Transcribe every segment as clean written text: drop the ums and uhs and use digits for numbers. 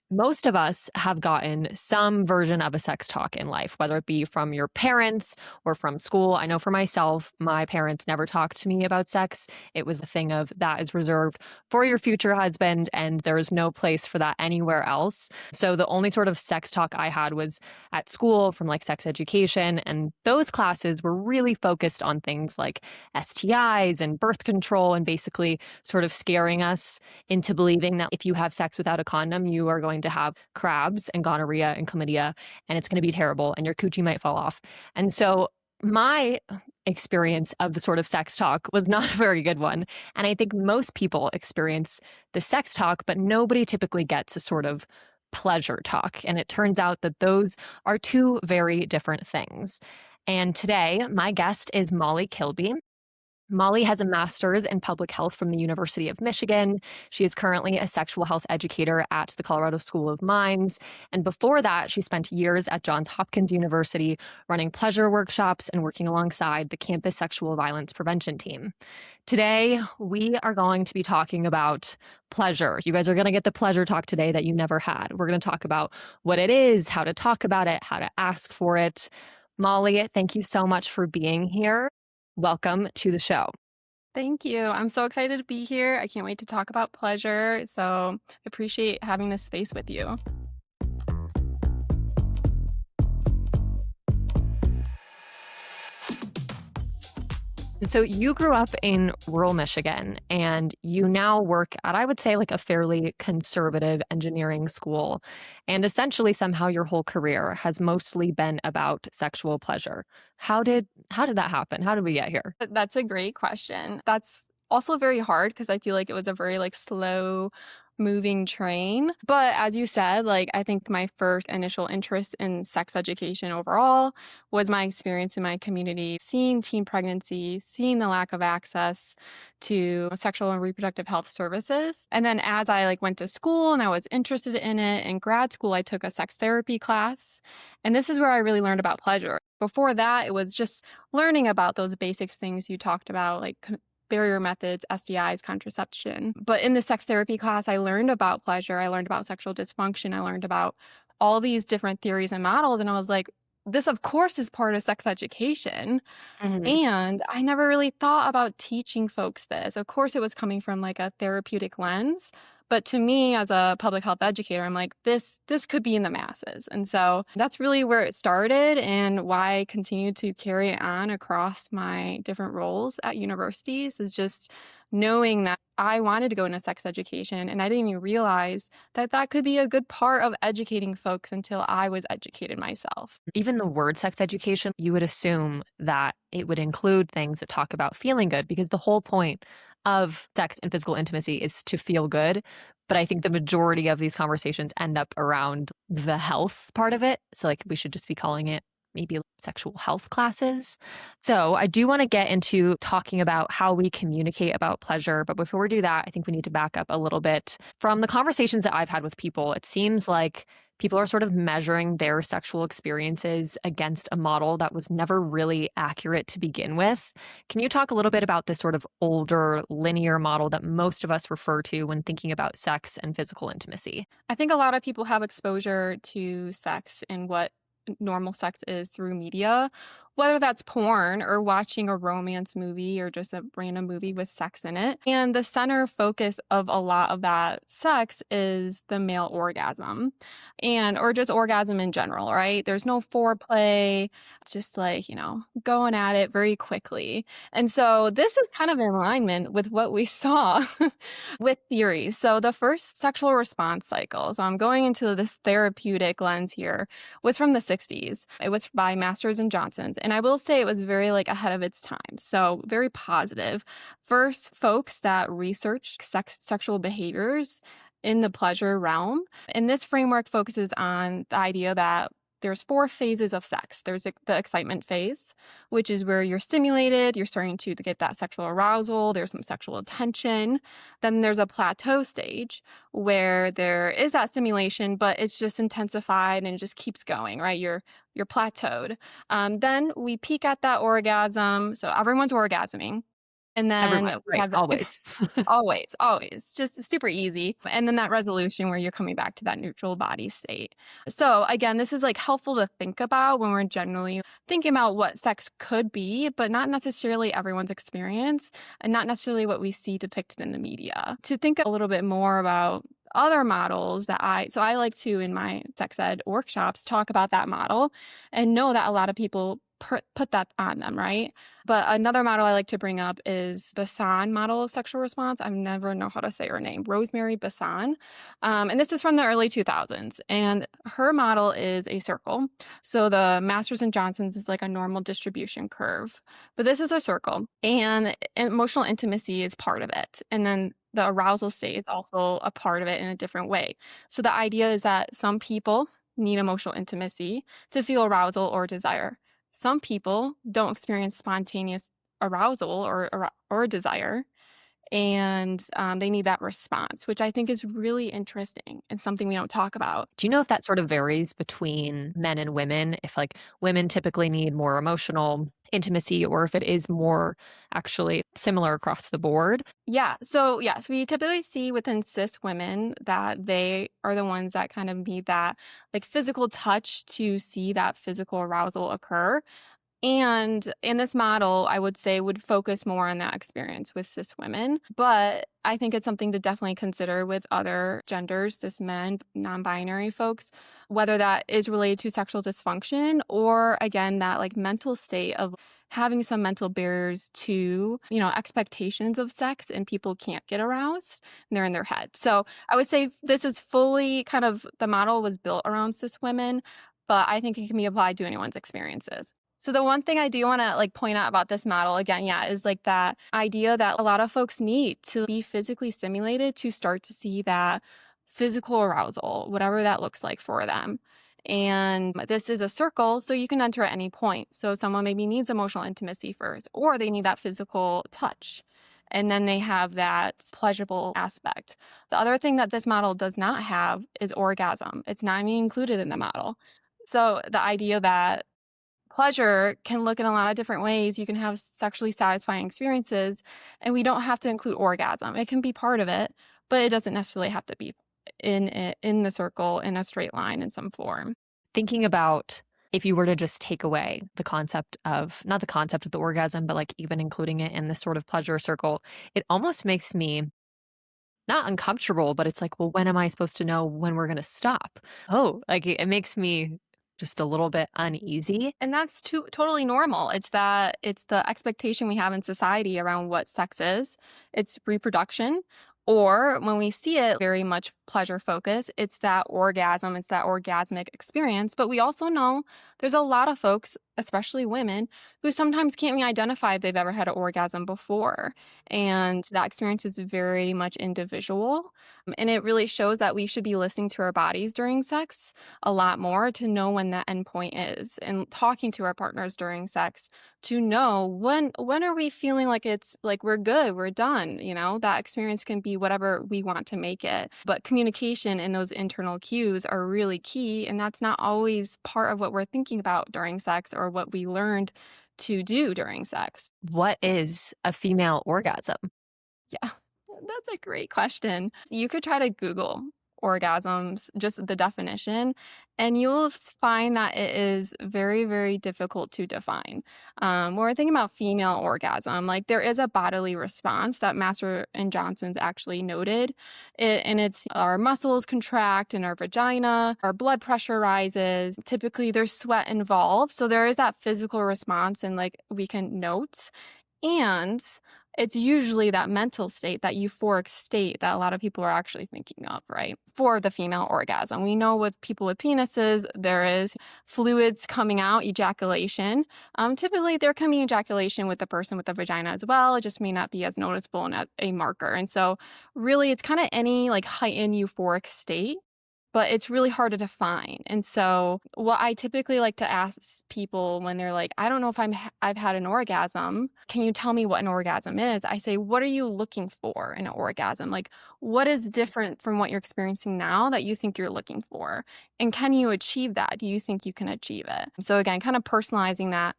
Most of us have gotten some version of a sex talk in life, whether it be from your parents or from school. I know for myself, my parents never talked to me about sex. It was a thing of that is reserved for your future husband, and there is no place for that anywhere else. So the only sort of sex talk I had was at school from like sex education. And those classes were really focused on things like STIs and birth control and basically sort of scaring us into believing that if you have sex without a condom, you are going to have crabs and gonorrhea and chlamydia, and it's going to be terrible, and your coochie might fall off. And so my experience of the sort of sex talk was not a very good one. And I think most people experience the sex talk, but nobody typically gets a sort of pleasure talk. And it turns out that those are two very different things. And today, my guest is Molly Kilby. Molly has a master's in public health from the University of Michigan. She is currently a sexual health educator at the Colorado School of Mines. And before that, she spent years at Johns Hopkins University running pleasure workshops and working alongside the campus sexual violence prevention team. Today, we are going to be talking about pleasure. You guys are going to get the pleasure talk today that you never had. We're going to talk about what it is, how to talk about it, how to ask for it. Molly, thank you so much for being here. Welcome to the show. Thank you. I'm so excited to be here. I can't wait to talk about pleasure. So appreciate having this space with you. So you grew up in rural Michigan and you now work at, I would say, like a fairly conservative engineering school. And essentially somehow your whole career has mostly been about sexual pleasure. How did that happen? How did we get here? That's a great question. That's also very hard because I feel like it was a very slow moving train. But as you said, I think my first initial interest in sex education overall was my experience in my community, seeing teen pregnancy, seeing the lack of access to sexual and reproductive health services. And then as I went to school and I was interested in it, in grad school, I took a sex therapy class. And this is where I really learned about pleasure. Before that, it was just learning about those basics things you talked about, barrier methods, STIs, contraception. But in the sex therapy class, I learned about pleasure. I learned about sexual dysfunction. I learned about all these different theories and models. And I was like, this, of course, is part of sex education. Mhm. And I never really thought about teaching folks this. Of course, it was coming from a therapeutic lens. But to me, as a public health educator, I'm like, this could be in the masses. And so that's really where it started and why I continue to carry it on across my different roles at universities is just knowing that I wanted to go into sex education. And I didn't even realize that that could be a good part of educating folks until I was educated myself. Even the word sex education, you would assume that it would include things that talk about feeling good because the whole point of sex and physical intimacy is to feel good. But I think the majority of these conversations end up around the health part of it. So, we should just be calling it maybe sexual health classes. So, I do want to get into talking about how we communicate about pleasure. But before we do that, I think we need to back up a little bit. From the conversations that I've had with people, it seems like people are sort of measuring their sexual experiences against a model that was never really accurate to begin with. Can you talk a little bit about this sort of older linear model that most of us refer to when thinking about sex and physical intimacy? I think a lot of people have exposure to sex and what normal sex is through media, whether that's porn or watching a romance movie or just a random movie with sex in it. And the center focus of a lot of that sex is the male orgasm or just orgasm in general, right? There's no foreplay. It's just going at it very quickly. And so this is kind of in alignment with what we saw with theories. So the first sexual response cycle, so I'm going into this therapeutic lens here, was from the 60s. It was by Masters and Johnsons. And I will say it was very ahead of its time. So very positive. First, folks that researched sexual behaviors in the pleasure realm. And this framework focuses on the idea that there's 4 phases of sex. There's the excitement phase, which is where you're stimulated, you're starting to get that sexual arousal, there's some sexual attention. Then there's a plateau stage where there is that stimulation, but it's just intensified and it just keeps going, right? You're plateaued. Then we peak at that orgasm. So everyone's orgasming. And then Everyone, we right, have always. always, always, just super easy. And then that resolution where you're coming back to that neutral body state. So again, this is like helpful to think about when we're generally thinking about what sex could be, but not necessarily everyone's experience and not necessarily what we see depicted in the media. To think a little bit more about other models that I like to in my sex ed workshops talk about that model and know that a lot of people put that on them, right? But another model I like to bring up is Bassan model of sexual response. I never know how to say her name, Rosemary Bassan. And this is from the early 2000s. And her model is a circle. So the Masters and Johnson's is like a normal distribution curve, but this is a circle. And emotional intimacy is part of it. And then the arousal state is also a part of it in a different way. So the idea is that some people need emotional intimacy to feel arousal or desire. Some people don't experience spontaneous arousal or desire, and they need that response, which I think is really interesting and something we don't talk about. Do you know if that sort of varies between men and women? If like women typically need more emotional intimacy or if it is more actually similar across the board? Yeah. So, yes, we typically see within cis women that they are the ones that kind of need that like physical touch to see that physical arousal occur. And in this model, I would say would focus more on that experience with cis women. But I think it's something to definitely consider with other genders, cis men, non binary folks, whether that is related to sexual dysfunction or, again, that like mental state of having some mental barriers to, expectations of sex and people can't get aroused and they're in their head. So I would say this is fully kind of the model was built around cis women, but I think it can be applied to anyone's experiences. So the one thing I do want to like point out about this model again, yeah, is like that idea that a lot of folks need to be physically stimulated to start to see that physical arousal, whatever that looks like for them. And this is a circle, so you can enter at any point. So someone maybe needs emotional intimacy first, or they need that physical touch. And then they have that pleasurable aspect. The other thing that this model does not have is orgasm. It's not even included in the model. So the idea that pleasure can look in a lot of different ways. You can have sexually satisfying experiences, and we don't have to include orgasm. It can be part of it, but it doesn't necessarily have to be in the circle in a straight line in some form. Thinking about if you were to just take away the concept of, not the concept of the orgasm, but like even including it in this sort of pleasure circle, it almost makes me not uncomfortable, but it's like, well, when am I supposed to know when we're going to stop? Oh, like it makes me just a little bit uneasy. And that's totally normal. It's the expectation we have in society around what sex is. It's reproduction. Or when we see it very much pleasure focused, it's that orgasm, it's that orgasmic experience. But we also know there's a lot of folks, especially women, who sometimes can't even identify if they've ever had an orgasm before. And that experience is very much individual. And it really shows that we should be listening to our bodies during sex a lot more to know when that endpoint is and talking to our partners during sex to know when are we feeling like it's like we're good, we're done, that experience can be whatever we want to make it. But communication and those internal cues are really key, and that's not always part of what we're thinking about during sex or what we learned to do during sex. What is a female orgasm? Yeah, that's a great question. You could try to Google orgasms, just the definition, and you'll find that it is very, very difficult to define. When we're thinking about female orgasm, like there is a bodily response that Master and Johnson's actually noted, and it's our muscles contract in our vagina, our blood pressure rises. Typically, there's sweat involved, so there is that physical response, and like we can note. And it's usually that mental state, that euphoric state that a lot of people are actually thinking of, right? For the female orgasm. We know with people with penises, there is fluids coming out, ejaculation. Typically, there can be ejaculation with the person with the vagina as well. It just may not be as noticeable and a marker. And so, really, it's kind of any like heightened euphoric state, but it's really hard to define. And so what I typically like to ask people when they're like, I don't know if I've had an orgasm. Can you tell me what an orgasm is? I say, what are you looking for in an orgasm? Like, what is different from what you're experiencing now that you think you're looking for? And can you achieve that? Do you think you can achieve it? So again, kind of personalizing that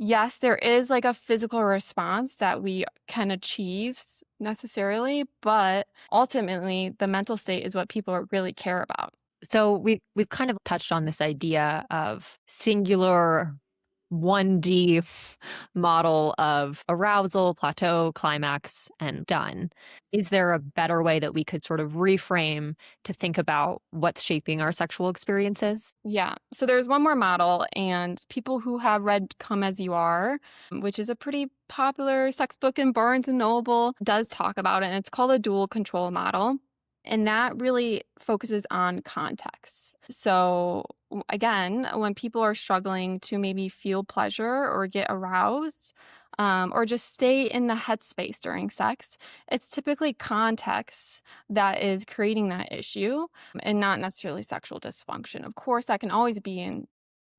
Yes, there is like a physical response that we can achieve necessarily, but ultimately the mental state is what people really care about. So we've kind of touched on this idea of singular 1D model of arousal, plateau, climax, and done. Is there a better way that we could sort of reframe to think about what's shaping our sexual experiences? Yeah. So there's one more model, and people who have read Come As You Are, which is a pretty popular sex book in Barnes and Noble, does talk about it. And it's called a dual control model. And that really focuses on context. So, again, when people are struggling to maybe feel pleasure or get aroused, or just stay in the headspace during sex, it's typically context that is creating that issue and not necessarily sexual dysfunction. Of course, that can always be in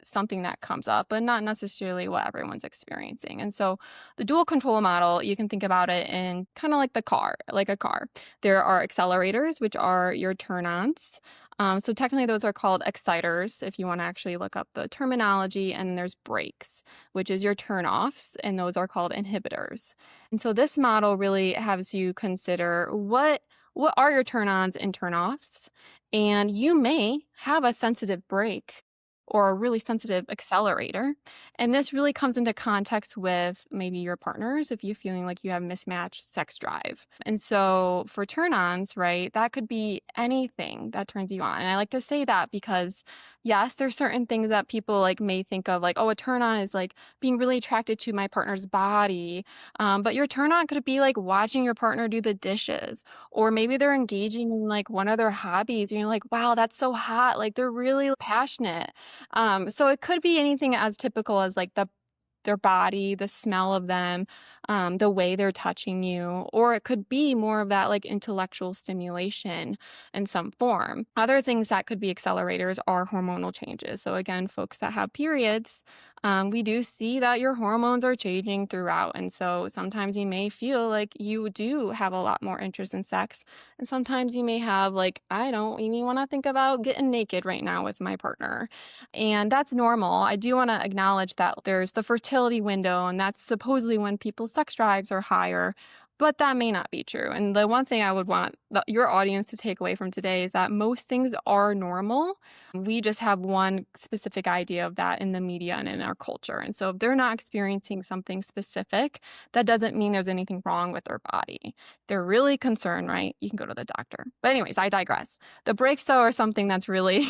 something that comes up, but not necessarily what everyone's experiencing. And so the dual control model, you can think about it in kind of like the car, like a car. There are accelerators, which are your turn ons. So technically, those are called exciters if you want to actually look up the terminology. And there's brakes, which is your turn offs, and those are called inhibitors. And so this model really has you consider what are your turn ons and turn offs. And you may have a sensitive brake or a really sensitive accelerator. And this really comes into context with maybe your partners if you're feeling like you have mismatched sex drive. And so for turn ons, right, that could be anything that turns you on. And I like to say that because, yes, there's certain things that people like may think of like, oh, a turn on is like being really attracted to my partner's body. But your turn on could be like watching your partner do the dishes, or maybe they're engaging in like one of their hobbies. And you're like, wow, that's so hot. Like they're really passionate. So it could be anything as typical as like their body, the smell of them, the way they're touching you, or it could be more of that like intellectual stimulation in some form. Other things that could be accelerators are hormonal changes. So again, folks that have periods, we do see that your hormones are changing throughout. And so sometimes you may feel like you do have a lot more interest in sex. And sometimes you may have like, I don't even want to think about getting naked right now with my partner. And that's normal. I do want to acknowledge that there's the fertility window, and that's supposedly when people's sex drives are higher, but that may not be true. And the one thing I would want your audience to take away from today is that most things are normal. We just have one specific idea of that in the media and in our culture. And so if they're not experiencing something specific, that doesn't mean there's anything wrong with their body. If they're really concerned, right? You can go to the doctor. But anyways, I digress. The breaks though are something that's really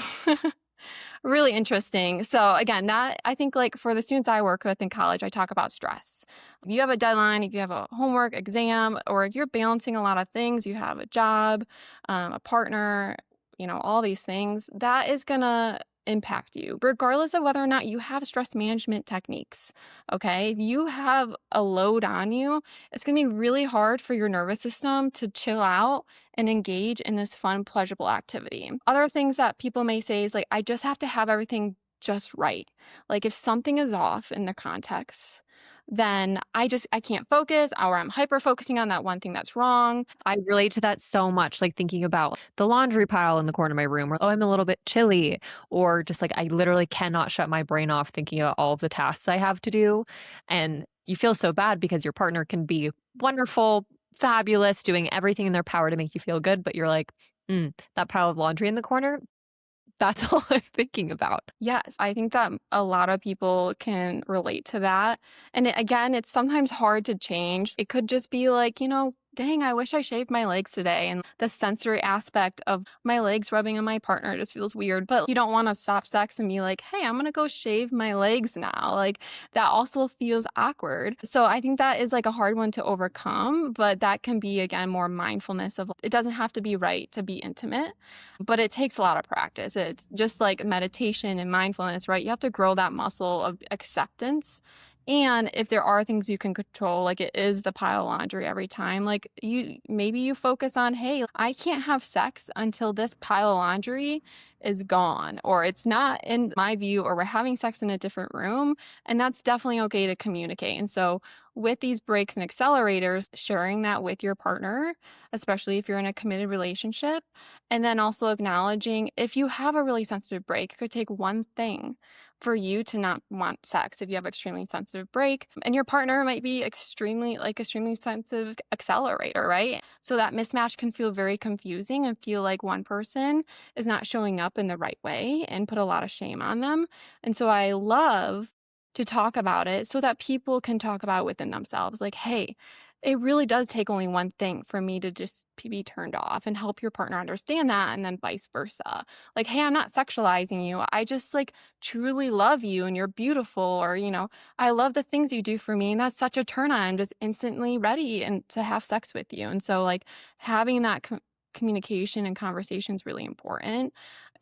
really interesting. So again, that I think like for the students I work with in college, I talk about stress. If you have a deadline, if you have a homework exam, or if you're balancing a lot of things, you have a job, a partner, all these things, that is gonna impact you, regardless of whether or not you have stress management techniques. Okay. If you have a load on you, it's gonna be really hard for your nervous system to chill out and engage in this fun, pleasurable activity. Other things that people may say is like, I just have to have everything just right. Like if something is off in the context, then I can't focus, or I'm hyper focusing on that one thing that's wrong. I relate to that so much, like thinking about the laundry pile in the corner of my room, or, oh, I'm a little bit chilly, or just like I literally cannot shut my brain off thinking about all of the tasks I have to do. And you feel so bad because your partner can be wonderful, fabulous, doing everything in their power to make you feel good. But you're like, that pile of laundry in the corner, that's all I'm thinking about. Yes, I think that a lot of people can relate to that. And again, it's sometimes hard to change. It could just be like, dang, I wish I shaved my legs today. And the sensory aspect of my legs rubbing on my partner just feels weird. But you don't want to stop sex and be like, hey, I'm going to go shave my legs now. Like that also feels awkward. So I think that is like a hard one to overcome. But that can be, again, more mindfulness of it doesn't have to be right to be intimate, but it takes a lot of practice. It's just like meditation and mindfulness, right? You have to grow that muscle of acceptance. And if there are things you can control, like it is the pile of laundry every time, like maybe you focus on, hey, I can't have sex until this pile of laundry is gone, or it's not in my view, or we're having sex in a different room. And that's definitely okay to communicate. And so with these breaks and accelerators, sharing that with your partner, especially if you're in a committed relationship, and then also acknowledging if you have a really sensitive break, it could take one thing for you to not want sex if you have extremely sensitive break, and your partner might be extremely sensitive accelerator, right? So that mismatch can feel very confusing and feel like one person is not showing up in the right way and put a lot of shame on them. And so I love to talk about it so that people can talk about it within themselves. Like, hey, it really does take only one thing for me to just be turned off, and help your partner understand that, and then vice versa. Like, hey, I'm not sexualizing you. I just like truly love you and you're beautiful, or, I love the things you do for me. And that's such a turn on. I'm just instantly ready and to have sex with you. And so, like, having that communication and conversation is really important.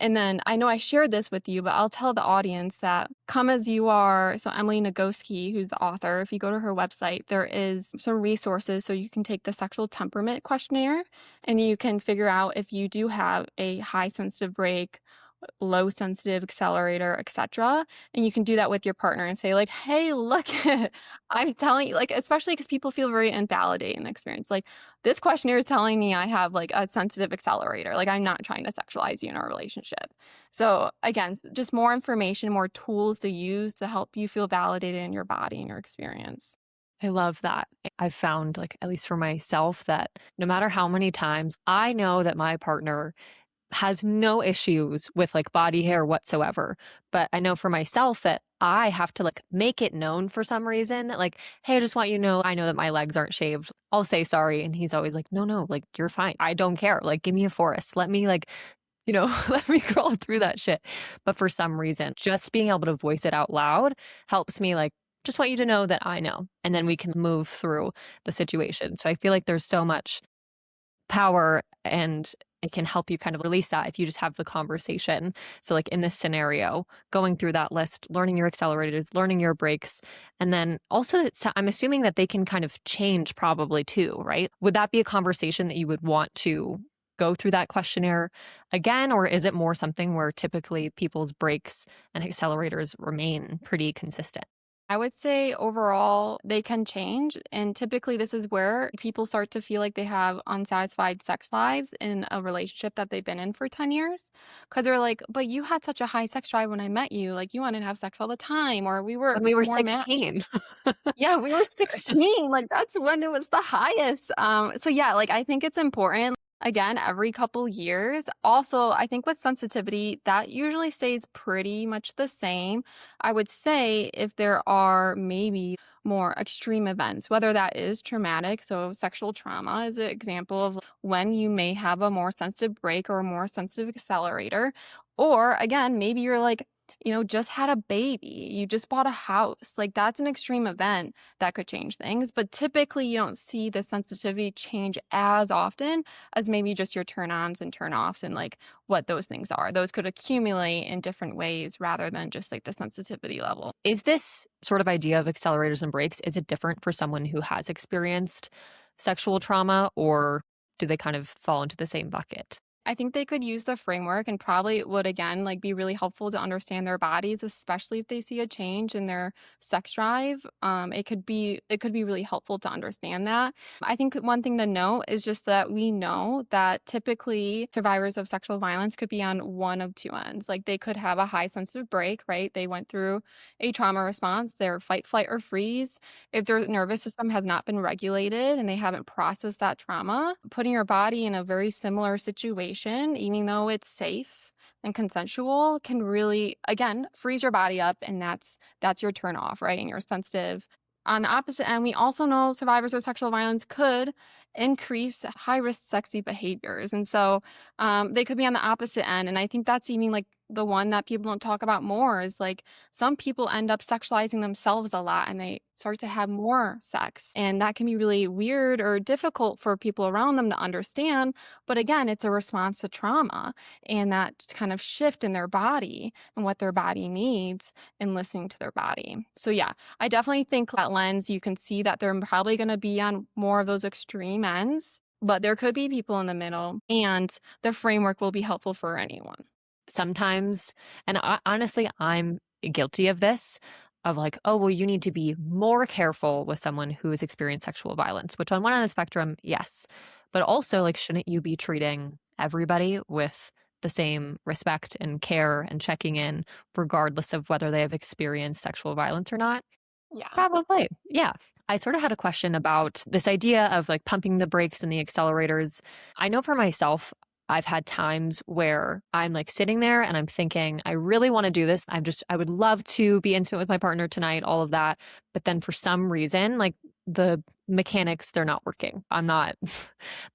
And then I know I shared this with you, but I'll tell the audience that Come As You Are. So, Emily Nagoski, who's the author, if you go to her website, there is some resources. So, you can take the sexual temperament questionnaire and you can figure out if you do have a high sensitive break, low sensitive accelerator, etc. And you can do that with your partner and say, like, hey, look, I'm telling you, like, especially because people feel very invalidated in the experience. Like, this questionnaire is telling me I have like a sensitive accelerator. Like, I'm not trying to sexualize you in our relationship. So again, just more information, more tools to use to help you feel validated in your body and your experience. I love that. I've found, like, at least for myself, that no matter how many times I know that my partner has no issues with like body hair whatsoever. But I know for myself that I have to like make it known for some reason that like, hey, I just want you to know, I know that my legs aren't shaved. I'll say sorry. And he's always like, no, no, like you're fine. I don't care. Like, give me a forest. Let me like, let me crawl through that shit. But for some reason, just being able to voice it out loud helps me like, just want you to know that I know. And then we can move through the situation. So I feel like there's so much power, and it can help you kind of release that if you just have the conversation. So like in this scenario, going through that list, learning your accelerators, learning your brakes, and then also I'm assuming that they can kind of change probably too, right? Would that be a conversation that you would want to go through that questionnaire again, or is it more something where typically people's brakes and accelerators remain pretty consistent? I would say overall they can change. And typically, this is where people start to feel like they have unsatisfied sex lives in a relationship that they've been in for 10 years. Cause they're like, but you had such a high sex drive when I met you. Like, you wanted to have sex all the time, or we were When we were more matched. 16. Yeah, we were 16, like, that's when it was the highest, so yeah, like, I think it's important, again, every couple years. Also, I think with sensitivity, that usually stays pretty much the same. I would say if there are maybe more extreme events, whether that is traumatic, so sexual trauma is an example of when you may have a more sensitive break or a more sensitive accelerator, or again, maybe you're like, just had a baby, you just bought a house. Like, that's an extreme event that could change things. But typically, you don't see the sensitivity change as often as maybe just your turn ons and turn offs and like what those things are. Those could accumulate in different ways rather than just like the sensitivity level. Is this sort of idea of accelerators and brakes, is it different for someone who has experienced sexual trauma, or do they kind of fall into the same bucket? I think they could use the framework, and probably would again like be really helpful to understand their bodies, especially if they see a change in their sex drive. It could be really helpful to understand that. I think one thing to note is just that we know that typically survivors of sexual violence could be on one of two ends. Like, they could have a high sensitive break, right? They went through a trauma response, their fight, flight, or freeze. If their nervous system has not been regulated and they haven't processed that trauma, putting your body in a very similar situation, even though it's safe and consensual, can really, again, freeze your body up, and that's your turn off, right? And you're sensitive. On the opposite end, we also know survivors of sexual violence could increase high risk sexy behaviors. And so they could be on the opposite end. And I think that's even like the one that people don't talk about more is like some people end up sexualizing themselves a lot and they start to have more sex. And that can be really weird or difficult for people around them to understand. But again, it's a response to trauma and that kind of shift in their body and what their body needs and listening to their body. So, yeah, I definitely think that lens, you can see that they're probably going to be on more of those extreme ends, but there could be people in the middle, and the framework will be helpful for anyone. Sometimes, and honestly, I'm guilty of this, of like, oh, well, you need to be more careful with someone who has experienced sexual violence, which on one end of the spectrum, yes. But also, like, shouldn't you be treating everybody with the same respect and care and checking in, regardless of whether they have experienced sexual violence or not? Yeah. Probably. Yeah. I sort of had a question about this idea of like pumping the brakes and the accelerators. I know for myself, I've had times where I'm like sitting there and I'm thinking, I really want to do this. I would love to be intimate with my partner tonight, all of that. But then for some reason, like the mechanics, they're not working. I'm not,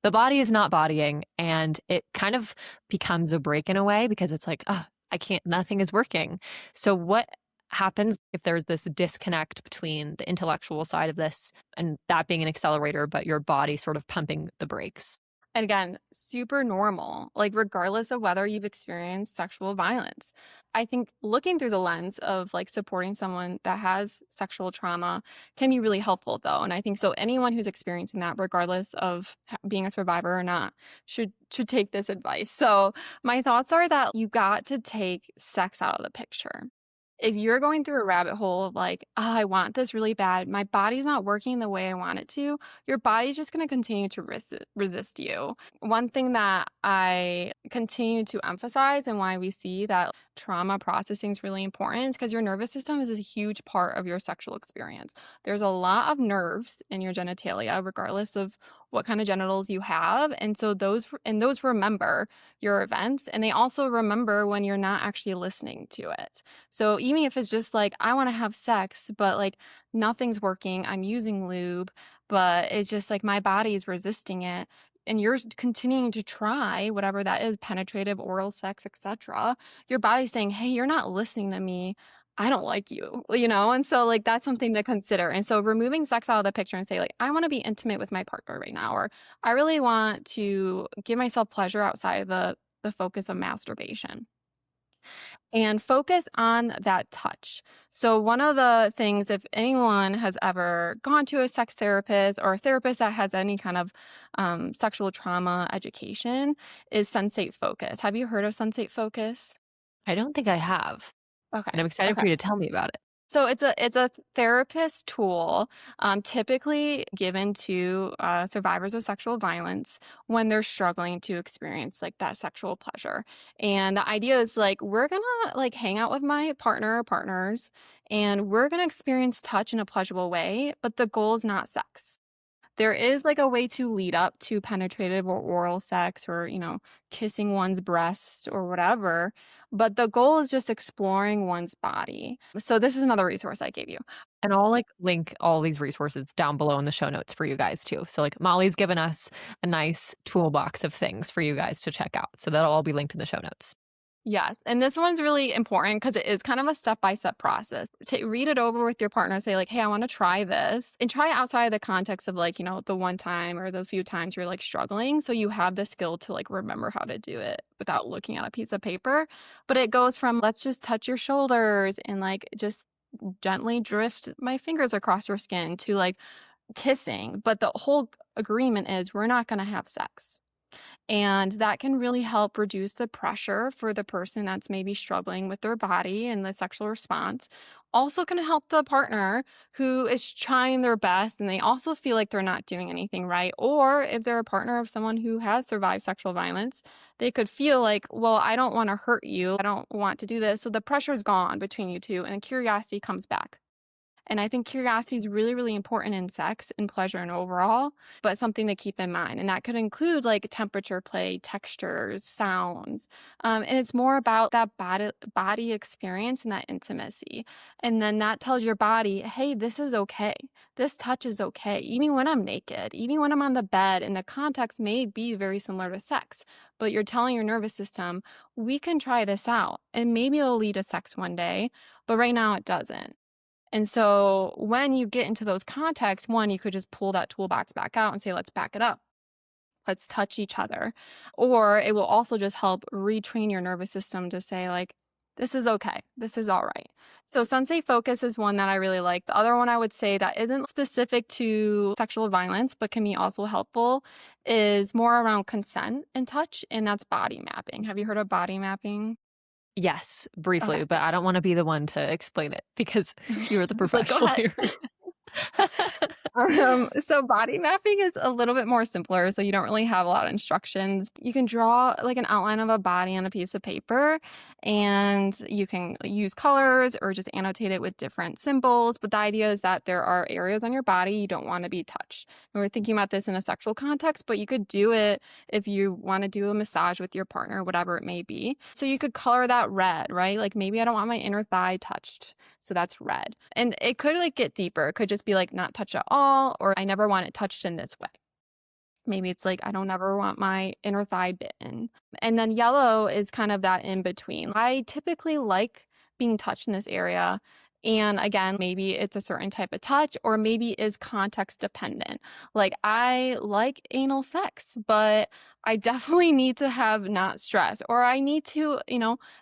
the body is not bodying. And it kind of becomes a break in a way because it's like, oh, I can't, nothing is working. So, what happens if there's this disconnect between the intellectual side of this and that being an accelerator, but your body sort of pumping the brakes? And again, super normal, like regardless of whether you've experienced sexual violence. I think looking through the lens of like supporting someone that has sexual trauma can be really helpful though. And I think so anyone who's experiencing that, regardless of being a survivor or not, should take this advice. So my thoughts are that you got to take sex out of the picture. If you're going through a rabbit hole of like, oh, I want this really bad, my body's not working the way I want it to, your body's just going to continue to resist you. One thing that I continue to emphasize and why we see that trauma processing is really important is because your nervous system is a huge part of your sexual experience. There's a lot of nerves in your genitalia, regardless of what kind of genitals you have. And so those remember your events, and they also remember when you're not actually listening to it. So even if it's just like, I want to have sex, but like nothing's working, I'm using lube, but it's just like my body's resisting it. And you're continuing to try whatever that is, penetrative, oral sex, etc. Your body's saying, hey, you're not listening to me. I don't like you, you know? And so like that's something to consider. And so removing sex out of the picture and say like, I want to be intimate with my partner right now, or I really want to give myself pleasure outside of the focus of masturbation, and focus on that touch. So, one of the things, if anyone has ever gone to a sex therapist or a therapist that has any kind of sexual trauma education, is sensate focus. Have you heard of sensate focus? I don't think I have. And Okay. I'm excited Okay. for you to tell me about it. So it's a therapist tool, typically given to survivors of sexual violence when they're struggling to experience like that sexual pleasure. And the idea is like we're gonna like hang out with my partner or partners, and we're gonna experience touch in a pleasurable way, but the goal is not sex. There is like a way to lead up to penetrative or oral sex or, kissing one's breast or whatever, but the goal is just exploring one's body. So this is another resource I gave you. And I'll like link all these resources down below in the show notes for you guys too. So like Molly's given us a nice toolbox of things for you guys to check out. So that'll all be linked in the show notes. Yes, and this one's really important because it is kind of a step-by-step process. Read it over with your partner, say like, "Hey, I wanna try this," and try it outside of the context of like, the one time or the few times you're like struggling, so you have the skill to like remember how to do it without looking at a piece of paper. But it goes from, "Let's just touch your shoulders and like just gently drift my fingers across your skin," to like kissing, but the whole agreement is we're not gonna have sex. And that can really help reduce the pressure for the person that's maybe struggling with their body and the sexual response. Also, can help the partner who is trying their best and they also feel like they're not doing anything right. Or if they're a partner of someone who has survived sexual violence, they could feel like, well, I don't want to hurt you. I don't want to do this. So the pressure is gone between you two and curiosity comes back. And I think curiosity is really, really important in sex and pleasure and overall, but something to keep in mind. And that could include like temperature play, textures, sounds. And it's more about that body experience and that intimacy. And then that tells your body, hey, this is okay. This touch is okay. Even when I'm naked, even when I'm on the bed, and the context may be very similar to sex, but you're telling your nervous system, we can try this out. And maybe it'll lead to sex one day, but right now it doesn't. And so when you get into those contexts, one, you could just pull that toolbox back out and say, let's back it up. Let's touch each other. Or it will also just help retrain your nervous system to say, like, this is okay. This is all right. So sensate focus is one that I really like. The other one I would say that isn't specific to sexual violence, but can be also helpful, is more around consent and touch, and that's body mapping. Have you heard of body mapping? Yes, Okay. briefly, but I don't want to be the one to explain it because you're the Like, go professional ahead. here. So body mapping is a little bit more simpler, so you don't really have a lot of instructions. You can draw like an outline of a body on a piece of paper, and you can use colors or just annotate it with different symbols. But the idea is that there are areas on your body you don't want to be touched. And we're thinking about this in a sexual context, but you could do it if you want to do a massage with your partner, whatever it may be. So you could color that red, right? Like maybe I don't want my inner thigh touched. So that's red. And it could like get deeper. It could just be like not touch at all, or I never want it touched in this way. Maybe it's like I don't ever want my inner thigh bitten. And then yellow is kind of that in between. I typically like being touched in this area. And again, maybe it's a certain type of touch or maybe is context dependent. Like I like anal sex, but I definitely need to have not stress or I need to,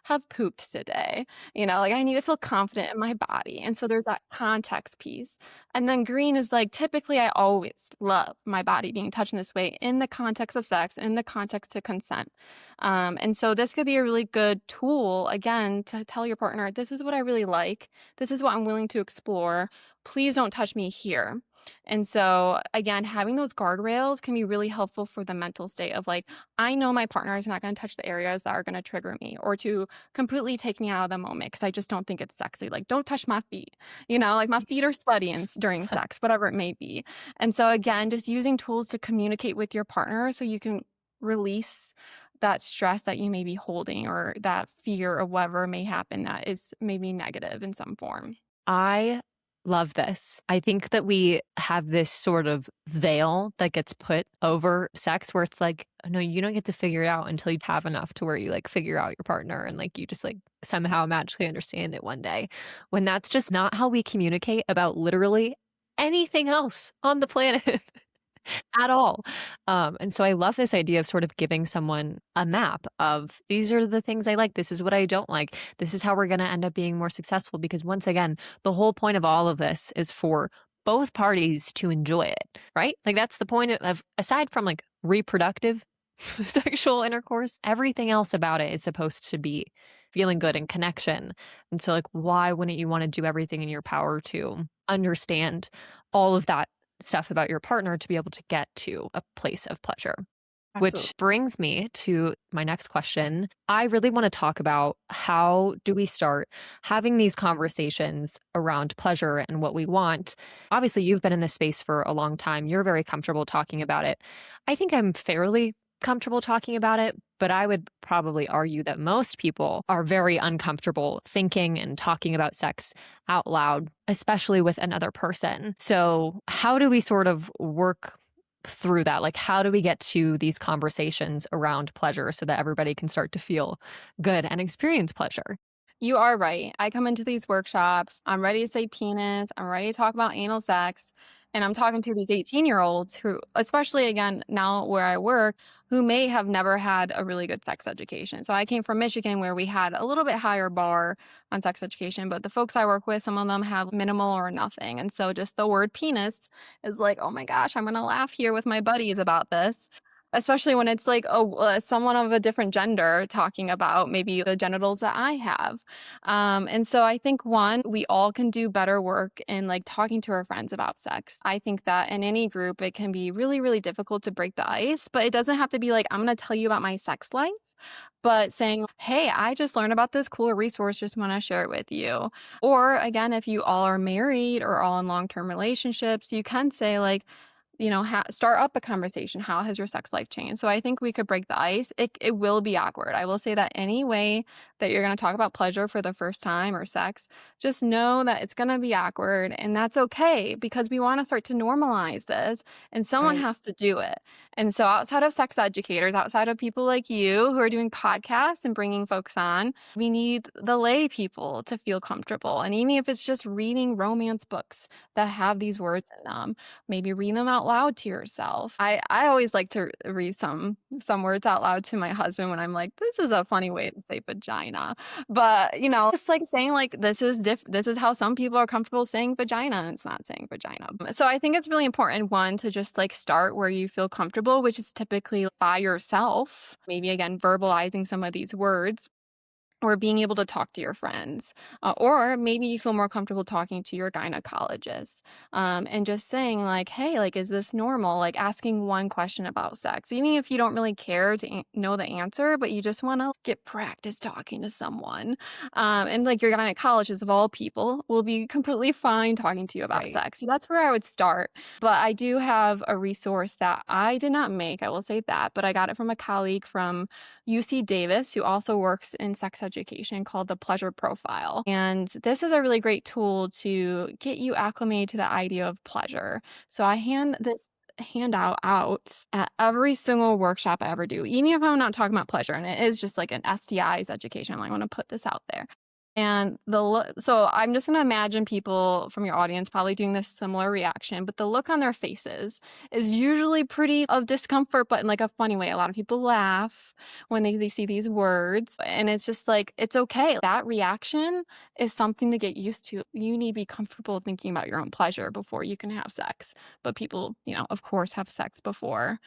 have pooped today. Like I need to feel confident in my body. And so there's that context piece. And then green is like typically I always love my body being touched in this way in the context of sex, in the context to consent. And so this could be a really good tool, again, to tell your partner, this is what I really like. This is what I'm willing to explore. Please don't touch me here. And so, again, having those guardrails can be really helpful for the mental state of like, I know my partner is not going to touch the areas that are going to trigger me or to completely take me out of the moment because I just don't think it's sexy. Like, don't touch my feet, like my feet are sweaty during sex, whatever it may be. And so, again, just using tools to communicate with your partner so you can release that stress that you may be holding or that fear of whatever may happen that is maybe negative in some form. I love this. I think that we have this sort of veil that gets put over sex where it's like, no, you don't get to figure it out until you have enough to where you like figure out your partner and like you just like somehow magically understand it one day. When that's just not how we communicate about literally anything else on the planet. At all. And so I love this idea of sort of giving someone a map of these are the things I like. This is what I don't like. This is how we're going to end up being more successful. Because once again, the whole point of all of this is for both parties to enjoy it, right? Like that's the point of aside from like reproductive sexual intercourse, everything else about it is supposed to be feeling good and connection. And so, like, why wouldn't you want to do everything in your power to understand all of that stuff about your partner to be able to get to a place of pleasure? Absolutely. Which brings me to my next question. I really want to talk about how do we start having these conversations around pleasure and what we want. Obviously, you've been in this space for a long time. You're very comfortable talking about it. I think I'm fairly comfortable talking about it, but I would probably argue that most people are very uncomfortable thinking and talking about sex out loud, especially with another person. So, how do we sort of work through that? Like, how do we get to these conversations around pleasure so that everybody can start to feel good and experience pleasure? You are right. I come into these workshops, I'm ready to say penis, I'm ready to talk about anal sex, and I'm talking to these 18-year-olds who, especially again, now where I work, who may have never had a really good sex education. So I came from Michigan where we had a little bit higher bar on sex education, but the folks I work with, some of them have minimal or nothing. And so just the word penis is like, oh my gosh, I'm going to laugh here with my buddies about this. Especially when it's like, oh, someone of a different gender talking about maybe the genitals that I have. And so I think one, we all can do better work in like talking to our friends about sex. I think that in any group, it can be really, really difficult to break the ice, but it doesn't have to be like, I'm going to tell you about my sex life. But saying, hey, I just learned about this cool resource, just want to share it with you. Or again, if you all are married or all in long term relationships, you can say, like, start up a conversation. How has your sex life changed? So I think we could break the ice. It will be awkward. I will say that any way that you're going to talk about pleasure for the first time or sex, just know that it's going to be awkward and that's okay because we want to start to normalize this and someone Right. has to do it. And so outside of sex educators, outside of people like you who are doing podcasts and bringing folks on, we need the lay people to feel comfortable. And even if it's just reading romance books that have these words in them, maybe read them out loud to yourself. I always like to read some words out loud to my husband when I'm like, this is a funny way to say vagina. But, it's like saying like this is how some people are comfortable saying vagina and it's not saying vagina. So I think it's really important one to just like start where you feel comfortable, which is typically by yourself. Maybe again verbalizing some of these words or being able to talk to your friends, or maybe you feel more comfortable talking to your gynecologist, and just saying like, "Hey, like, is this normal?" Like asking one question about sex, even if you don't really care to know the answer, but you just want to get practice talking to someone. And like your gynecologist of all people will be completely fine talking to you about Right. sex. So that's where I would start. But I do have a resource that I did not make. I will say that, but I got it from a colleague from UC Davis, who also works in sex education, called the Pleasure Profile. And this is a really great tool to get you acclimated to the idea of pleasure. So I hand this handout out at every single workshop I ever do, even if I'm not talking about pleasure. And it is just like an STIs education. I want to put this out there. And so I'm just going to imagine people from your audience probably doing this similar reaction, but the look on their faces is usually pretty of discomfort, but in like a funny way. A lot of people laugh when they see these words, and it's just like, it's okay. That reaction is something to get used to. You need to be comfortable thinking about your own pleasure before you can have sex. But people, of course, have sex before.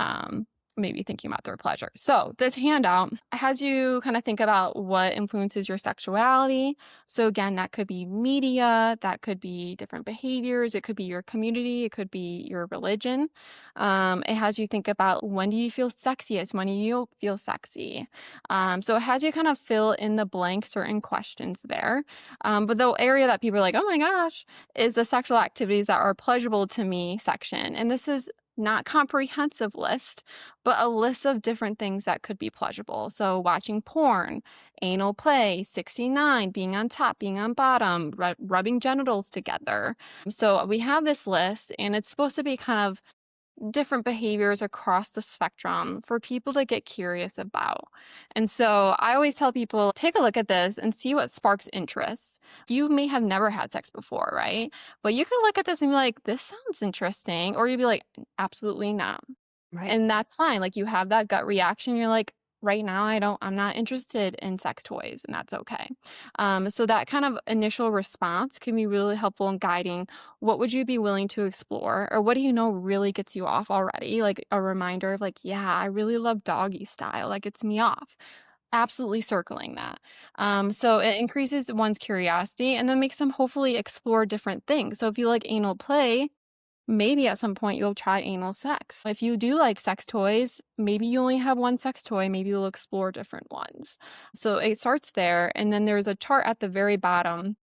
Um, Maybe thinking about their pleasure. So, this handout has you kind of think about what influences your sexuality. So, again, that could be media, that could be different behaviors, it could be your community, it could be your religion. It has you think about, when do you feel sexiest? When do you feel sexy? So, it has you kind of fill in the blank certain questions there. But the area that people are like, oh my gosh, is the sexual activities that are pleasurable to me section. And this is not comprehensive list, but a list of different things that could be pleasurable. So watching porn, anal play, 69, being on top, being on bottom, rubbing genitals together. So we have this list, and it's supposed to be kind of different behaviors across the spectrum for people to get curious about. And so I always tell people, take a look at this and see what sparks interest. You may have never had sex before, right? But you can look at this and be like, this sounds interesting. Or you'd be like, absolutely not. Right. And that's fine. Like, you have that gut reaction. You're like, right now, I'm not interested in sex toys, and that's okay. So that kind of initial response can be really helpful in guiding what would you be willing to explore, or what do you know really gets you off already? Like a reminder of like, yeah, I really love doggy style. That gets me off. Absolutely circling that. So it increases one's curiosity and then makes them hopefully explore different things. So if you like anal play, maybe at some point you'll try anal sex. If you do like sex toys, maybe you only have one sex toy, maybe you'll explore different ones. So it starts there. And then there's a chart at the very bottom,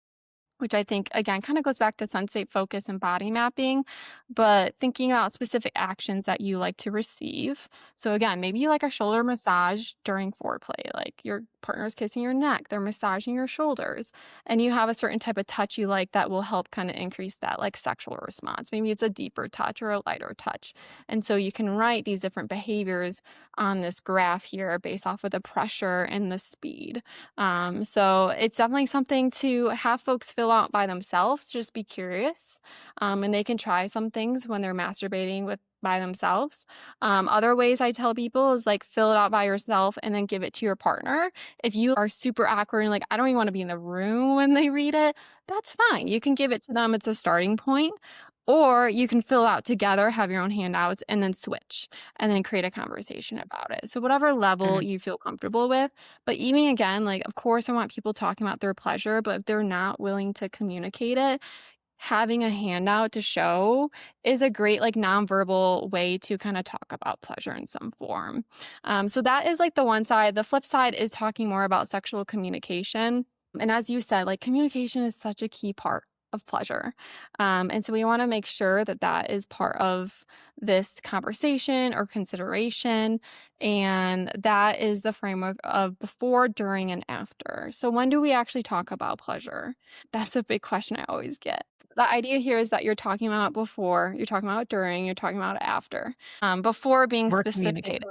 which I think, again, kind of goes back to sensate focus and body mapping, but thinking about specific actions that you like to receive. So, again, maybe you like a shoulder massage during foreplay, like your partner's kissing your neck, they're massaging your shoulders, and you have a certain type of touch you like that will help kind of increase that like sexual response. Maybe it's a deeper touch or a lighter touch. And so you can write these different behaviors on this graph here based off of the pressure and the speed. So it's definitely something to have folks fill out by themselves. Just be curious, and they can try some things when they're masturbating with by themselves. Other ways I tell people is like, fill it out by yourself and then give it to your partner. If you are super awkward and like, I don't even want to be in the room when they read it, that's fine. You can give it to them. It's a starting point. Or you can fill out together, have your own handouts, and then switch and then create a conversation about it. So, whatever level Mhm. you feel comfortable with. But even again, like, of course, I want people talking about their pleasure, but if they're not willing to communicate it, having a handout to show is a great, like, nonverbal way to kind of talk about pleasure in some form. So, that is like the one side. The flip side is talking more about sexual communication. And as you said, like, communication is such a key part of pleasure. And so we want to make sure that that is part of this conversation or consideration. And that is the framework of before, during, and after. So when do we actually talk about pleasure? That's a big question I always get. The idea here is that you're talking about before, you're talking about during, you're talking about after. Before being We're specific. communicating.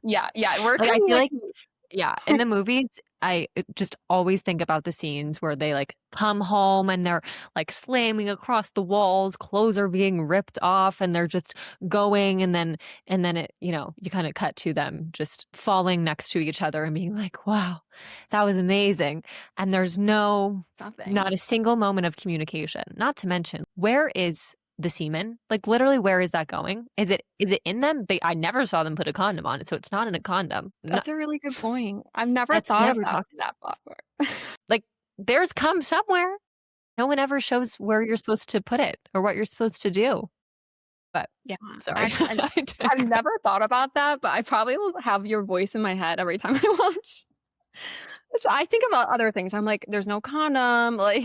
Yeah, we're Like, I feel like communicating. yeah, in the movies, I just always think about the scenes where they, like, come home and they're, like, slamming across the walls, clothes are being ripped off, and they're just going, and then it you kinda cut to them just falling next to each other and being like, "Wow, that was amazing." And there's Nothing. not a single moment of communication. Not to mention, where is the semen? Like, literally, where is that going? Is it in them? I never saw them put a condom on it, so it's not in a condom. No, That's a really good point. I've never that's thought of never that talked about. that before. Like, there's cum somewhere. No one ever shows where you're supposed to put it or what you're supposed to do. But Yeah, sorry, actually, I I've digress. never thought about that, but I probably will have your voice in my head every time I watch. So I think about other things. I'm like, there's no condom, like,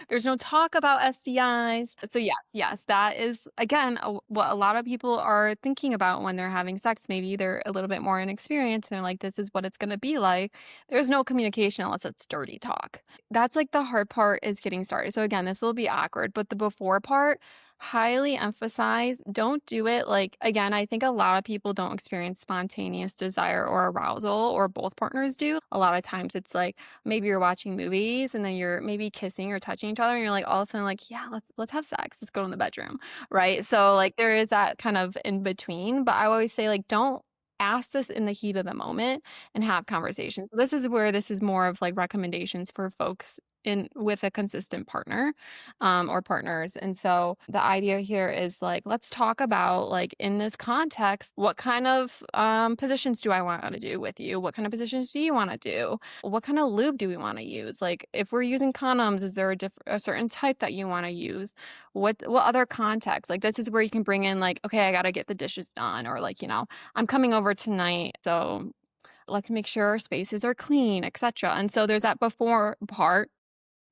there's no talk about STIs. So yes, yes, that is again what a lot of people are thinking about when they're having sex. Maybe they're a little bit more inexperienced and they're like, this is what it's going to be like. There's no communication unless it's dirty talk. That's like the hard part is getting started. So again, this will be awkward, but the before part, highly emphasize don't do it like again I think a lot of people don't experience spontaneous desire or arousal or both partners do. A lot of times it's like maybe you're watching movies and then you're maybe kissing or touching each other and you're like all of a sudden like yeah let's have sex, let's go in the bedroom, right? So like there is that kind of in between, but I always say like don't ask this in the heat of the moment and have conversations. This is where this is more of like recommendations for folks in with a consistent partner or partners. And so the idea here is like, let's talk about like in this context, what kind of positions do I want to do with you? What kind of positions do you want to do? What kind of lube do we want to use? Like if we're using condoms, is there a certain type that you want to use? What other context? Like this is where you can bring in like, okay, I got to get the dishes done, or like, I'm coming over tonight, so let's make sure our spaces are clean, etc. And so there's that before part.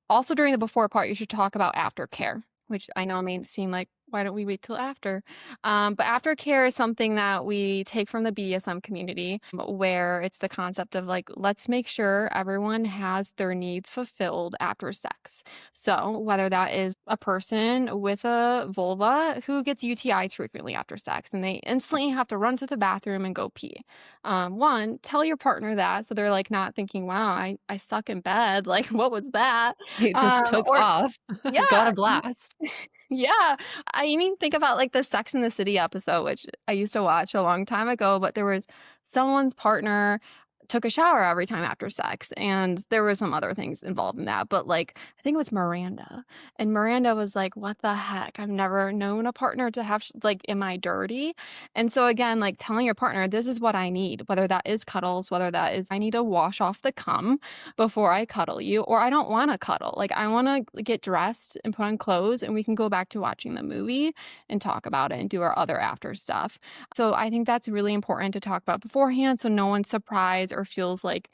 Also, during the before part, you should talk about aftercare, which I know may seem like, why don't we wait till after? But aftercare is something that we take from the BDSM community, where it's the concept of like, let's make sure everyone has their needs fulfilled after sex. So, whether that is a person with a vulva who gets UTIs frequently after sex and they instantly have to run to the bathroom and go pee. One, tell your partner that so they're like not thinking, wow, I suck in bed. Like, what was that? They just took Or off, got yeah, a blast. yeah. I even think about like the Sex and the City episode, which I used to watch a long time ago, but there was someone's partner took a shower every time after sex, and there were some other things involved in that, but like I think it was Miranda, and Miranda was like, what the heck, I've never known a partner to have like, am I dirty? And so again, like telling your partner this is what I need, whether that is cuddles, whether that is I need to wash off the cum before I cuddle you, or I don't want to cuddle, like I want to get dressed and put on clothes and we can go back to watching the movie and talk about it and do our other after stuff. So I think that's really important to talk about beforehand so no one's surprised or feels like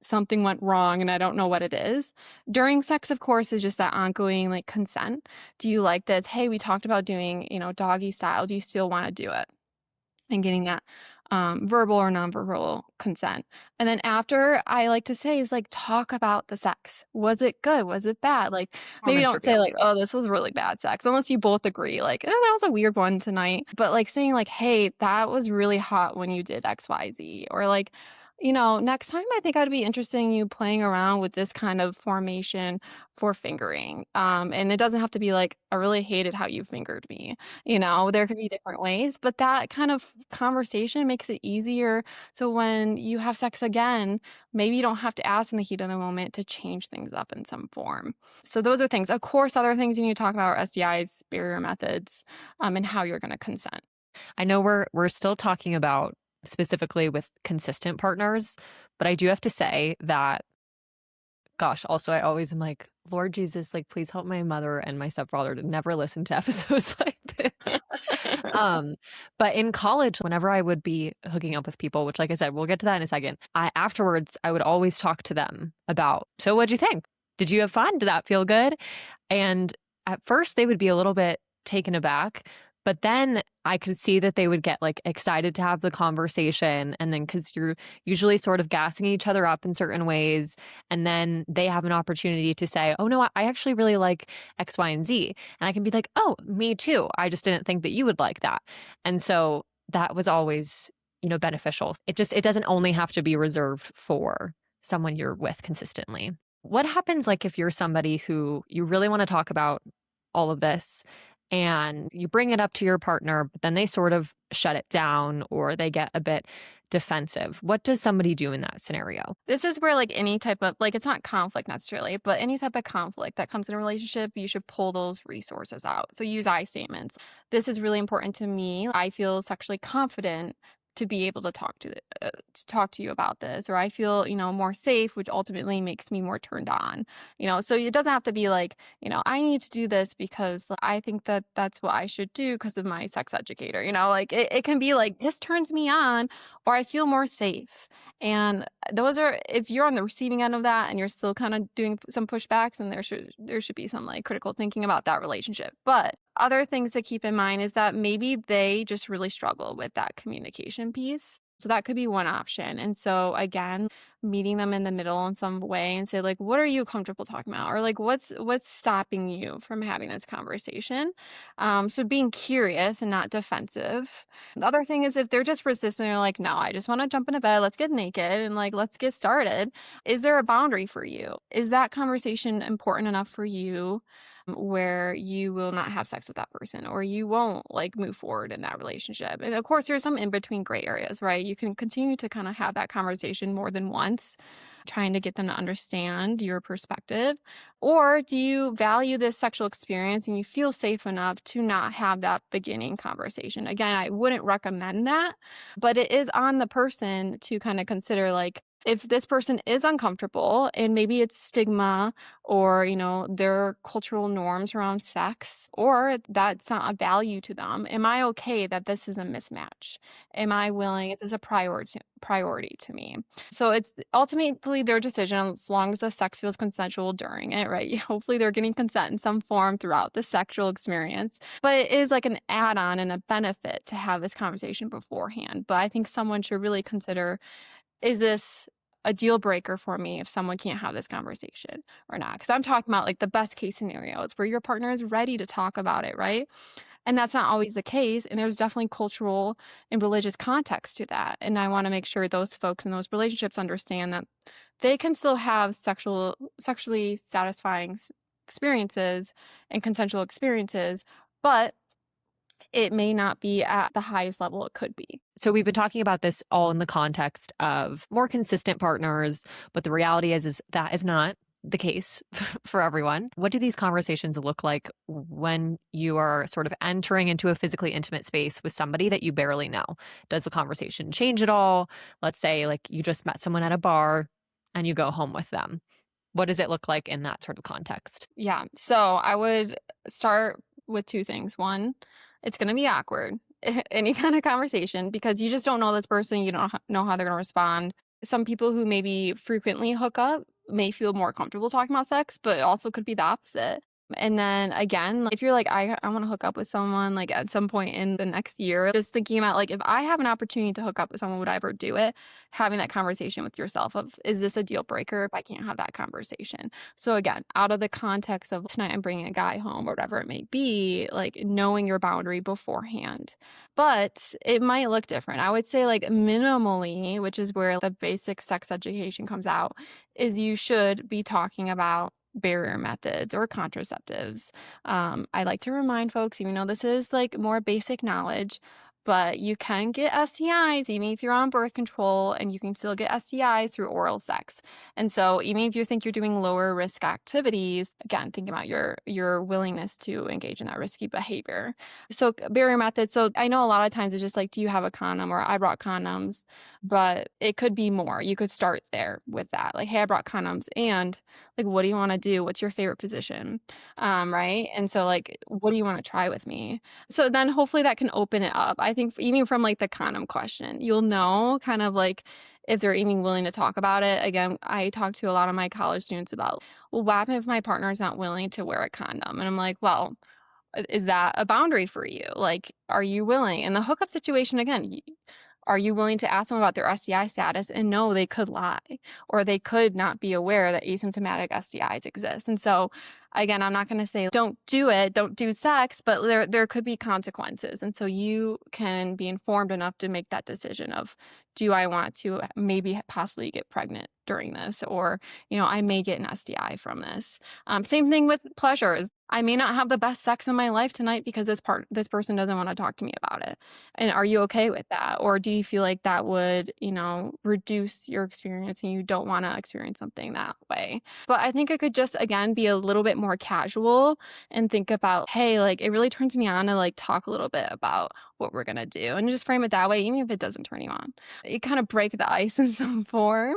something went wrong and I don't know what it is. During sex, of course, is just that ongoing like consent. Do you like this? Hey, we talked about doing, doggy style. Do you still want to do it? And getting that verbal or nonverbal consent. And then after, I like to say is like talk about the sex. Was it good? Was it bad? Like maybe Performance don't say review. like, oh, this was really bad sex, unless you both agree, like, that was a weird one tonight. But like saying like, hey, that was really hot when you did XYZ, or like, next time I think I'd be interested in you playing around with this kind of formation for fingering. And it doesn't have to be like, I really hated how you fingered me. There could be different ways, but that kind of conversation makes it easier. So when you have sex again, maybe you don't have to ask in the heat of the moment to change things up in some form. So those are things. Of course, other things you need to talk about are SDIs, barrier methods, and how you're going to consent. I know we're still talking about specifically with consistent partners, but I do have to say that, gosh, also I always am like, Lord Jesus, like please help my mother and my stepfather to never listen to episodes like this. But in college, whenever I would be hooking up with people, which like I said, we'll get to that in a second, afterwards I would always talk to them about, so what'd you think? Did you have fun? Did that feel good? And at first they would be a little bit taken aback, but then I could see that they would get like excited to have the conversation. And then because you're usually sort of gassing each other up in certain ways. And then they have an opportunity to say, oh no, I actually really like X, Y, and Z. And I can be like, oh, me too. I just didn't think that you would like that. And so that was always, beneficial. It doesn't only have to be reserved for someone you're with consistently. What happens like if you're somebody who you really want to talk about all of this and you bring it up to your partner, but then they sort of shut it down or they get a bit defensive. What does somebody do in that scenario? This is where, like, any type of like, it's not conflict necessarily, but any type of conflict that comes in a relationship, you should pull those resources out. So use I statements. This is really important to me. I feel sexually confident to be able to talk to you about this, or I feel, more safe, which ultimately makes me more turned on. So it doesn't have to be like, I need to do this because I think that that's what I should do because of my sex educator. Like it can be like, this turns me on, or I feel more safe. And those are, if you're on the receiving end of that and you're still kind of doing some pushbacks, and there should be some like critical thinking about that relationship. But other things to keep in mind is that maybe they just really struggle with that communication piece. So that could be one option. And so again, meeting them in the middle in some way and say like, what are you comfortable talking about? Or like, what's stopping you from having this conversation? So being curious and not defensive. The other thing is if they're just resistant, they're like, no, I just want to jump into bed. Let's get naked and like, let's get started. Is there a boundary for you? Is that conversation important enough for you where you will not have sex with that person, or you won't like move forward in that relationship? And of course, there's some in between gray areas, right? You can continue to kind of have that conversation more than once, trying to get them to understand your perspective. Or do you value this sexual experience and you feel safe enough to not have that beginning conversation? Again, I wouldn't recommend that, but it is on the person to kind of consider like, if this person is uncomfortable and maybe it's stigma or, their cultural norms around sex, or that's not a value to them, am I okay that this is a mismatch? Am I willing? Is this a priority to me? So it's ultimately their decision as long as the sex feels consensual during it, right? Hopefully they're getting consent in some form throughout the sexual experience. But it is like an add-on and a benefit to have this conversation beforehand. But I think someone should really consider, is this a deal breaker for me if someone can't have this conversation or not? Because I'm talking about like the best case scenario. It's where your partner is ready to talk about it, right? And that's not always the case. And there's definitely cultural and religious context to that. And I want to make sure those folks in those relationships understand that they can still have sexually satisfying experiences and consensual experiences, but it may not be at the highest level it could be. So we've been talking about this all in the context of more consistent partners, but the reality is that is not the case for everyone. What do these conversations look like when you are sort of entering into a physically intimate space with somebody that you barely know? Does the conversation change at all? Let's say like you just met someone at a bar and you go home with them. What does it look like in that sort of context? Yeah. So I would start with two things. One, it's going to be awkward, any kind of conversation, because you just don't know this person. You don't know how they're going to respond. Some people who maybe frequently hook up may feel more comfortable talking about sex, but it also could be the opposite. And then again, like, if you're like, I want to hook up with someone like at some point in the next year, just thinking about like, if I have an opportunity to hook up with someone, would I ever do it? Having that conversation with yourself of, is this a deal breaker if I can't have that conversation? So again, out of the context of tonight I'm bringing a guy home or whatever it may be, like knowing your boundary beforehand. But it might look different. I would say like minimally, which is where the basic sex education comes out, is you should be talking about barrier methods or contraceptives. I like to remind folks, even though this is like more basic knowledge, but you can get STIs even if you're on birth control, and you can still get STIs through oral sex. And so even if you think you're doing lower risk activities, again, think about your willingness to engage in that risky behavior. So barrier methods. So I know a lot of times it's just like, do you have a condom? Or I brought condoms, but it could be more. You could start there with that. Like, hey, I brought condoms, and like, what do you want to do? What's your favorite position? Right. And so like, what do you want to try with me? So then hopefully that can open it up. I think even from like the condom question, you'll know kind of like if they're even willing to talk about it. Again, I talk to a lot of my college students about, well, what happens if my partner is not willing to wear a condom? And I'm like, well, is that a boundary for you? Like, are you willing? In the hookup situation, again, are you willing to ask them about their STI status? And no, they could lie, or they could not be aware that asymptomatic STIs exist. And so, again, I'm not going to say don't do it, don't do sex, but there could be consequences. And so you can be informed enough to make that decision of, do I want to maybe possibly get pregnant during this, or, I may get an STI from this. Same thing with pleasures. I may not have the best sex in my life tonight because this person doesn't want to talk to me about it. And are you okay with that? Or do you feel like that would, reduce your experience and you don't want to experience something that way? But I think it could just, again, be a little bit more casual and think about, hey, like, it really turns me on to like talk a little bit about what we're going to do, and just frame it that way, even if it doesn't turn you on. You kind of break the ice in some form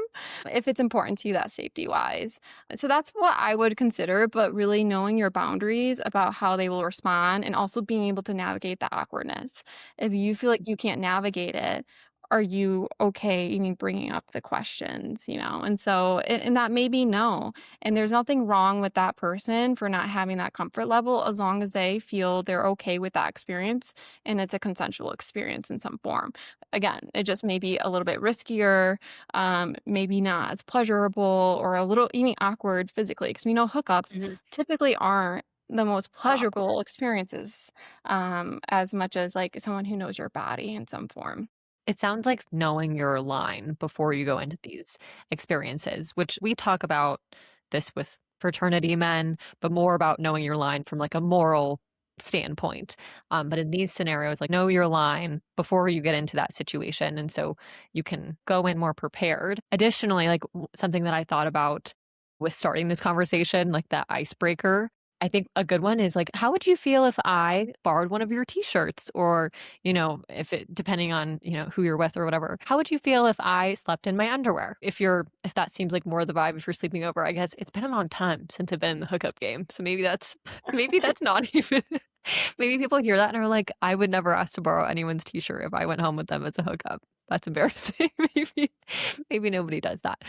if it's important to you, that safety wise. So that's what I would consider, but really knowing your boundaries about how they will respond and also being able to navigate the awkwardness. If you feel like you can't navigate it, are you okay even bringing up the questions, And so, and that may be no. And there's nothing wrong with that person for not having that comfort level as long as they feel they're okay with that experience and it's a consensual experience in some form. Again, it just may be a little bit riskier, maybe not as pleasurable or a little even awkward physically, because we know hookups Mhm. typically aren't the most Are awkward. pleasurable experiences, as much as like someone who knows your body in some form. It sounds like knowing your line before you go into these experiences, which we talk about this with fraternity men, but more about knowing your line from like a moral standpoint. But in these scenarios, like know your line before you get into that situation. And so you can go in more prepared. Additionally, like something that I thought about with starting this conversation, like that icebreaker. I think a good one is like, how would you feel if I borrowed one of your t-shirts or if it depending on, who you're with or whatever. How would you feel if I slept in my underwear? If that seems like more the vibe if you're sleeping over, I guess it's been a long time since I've been in the hookup game. So maybe that's maybe that's not even maybe people hear that and are like, I would never ask to borrow anyone's t-shirt if I went home with them as a hookup. That's embarrassing. Maybe nobody does that.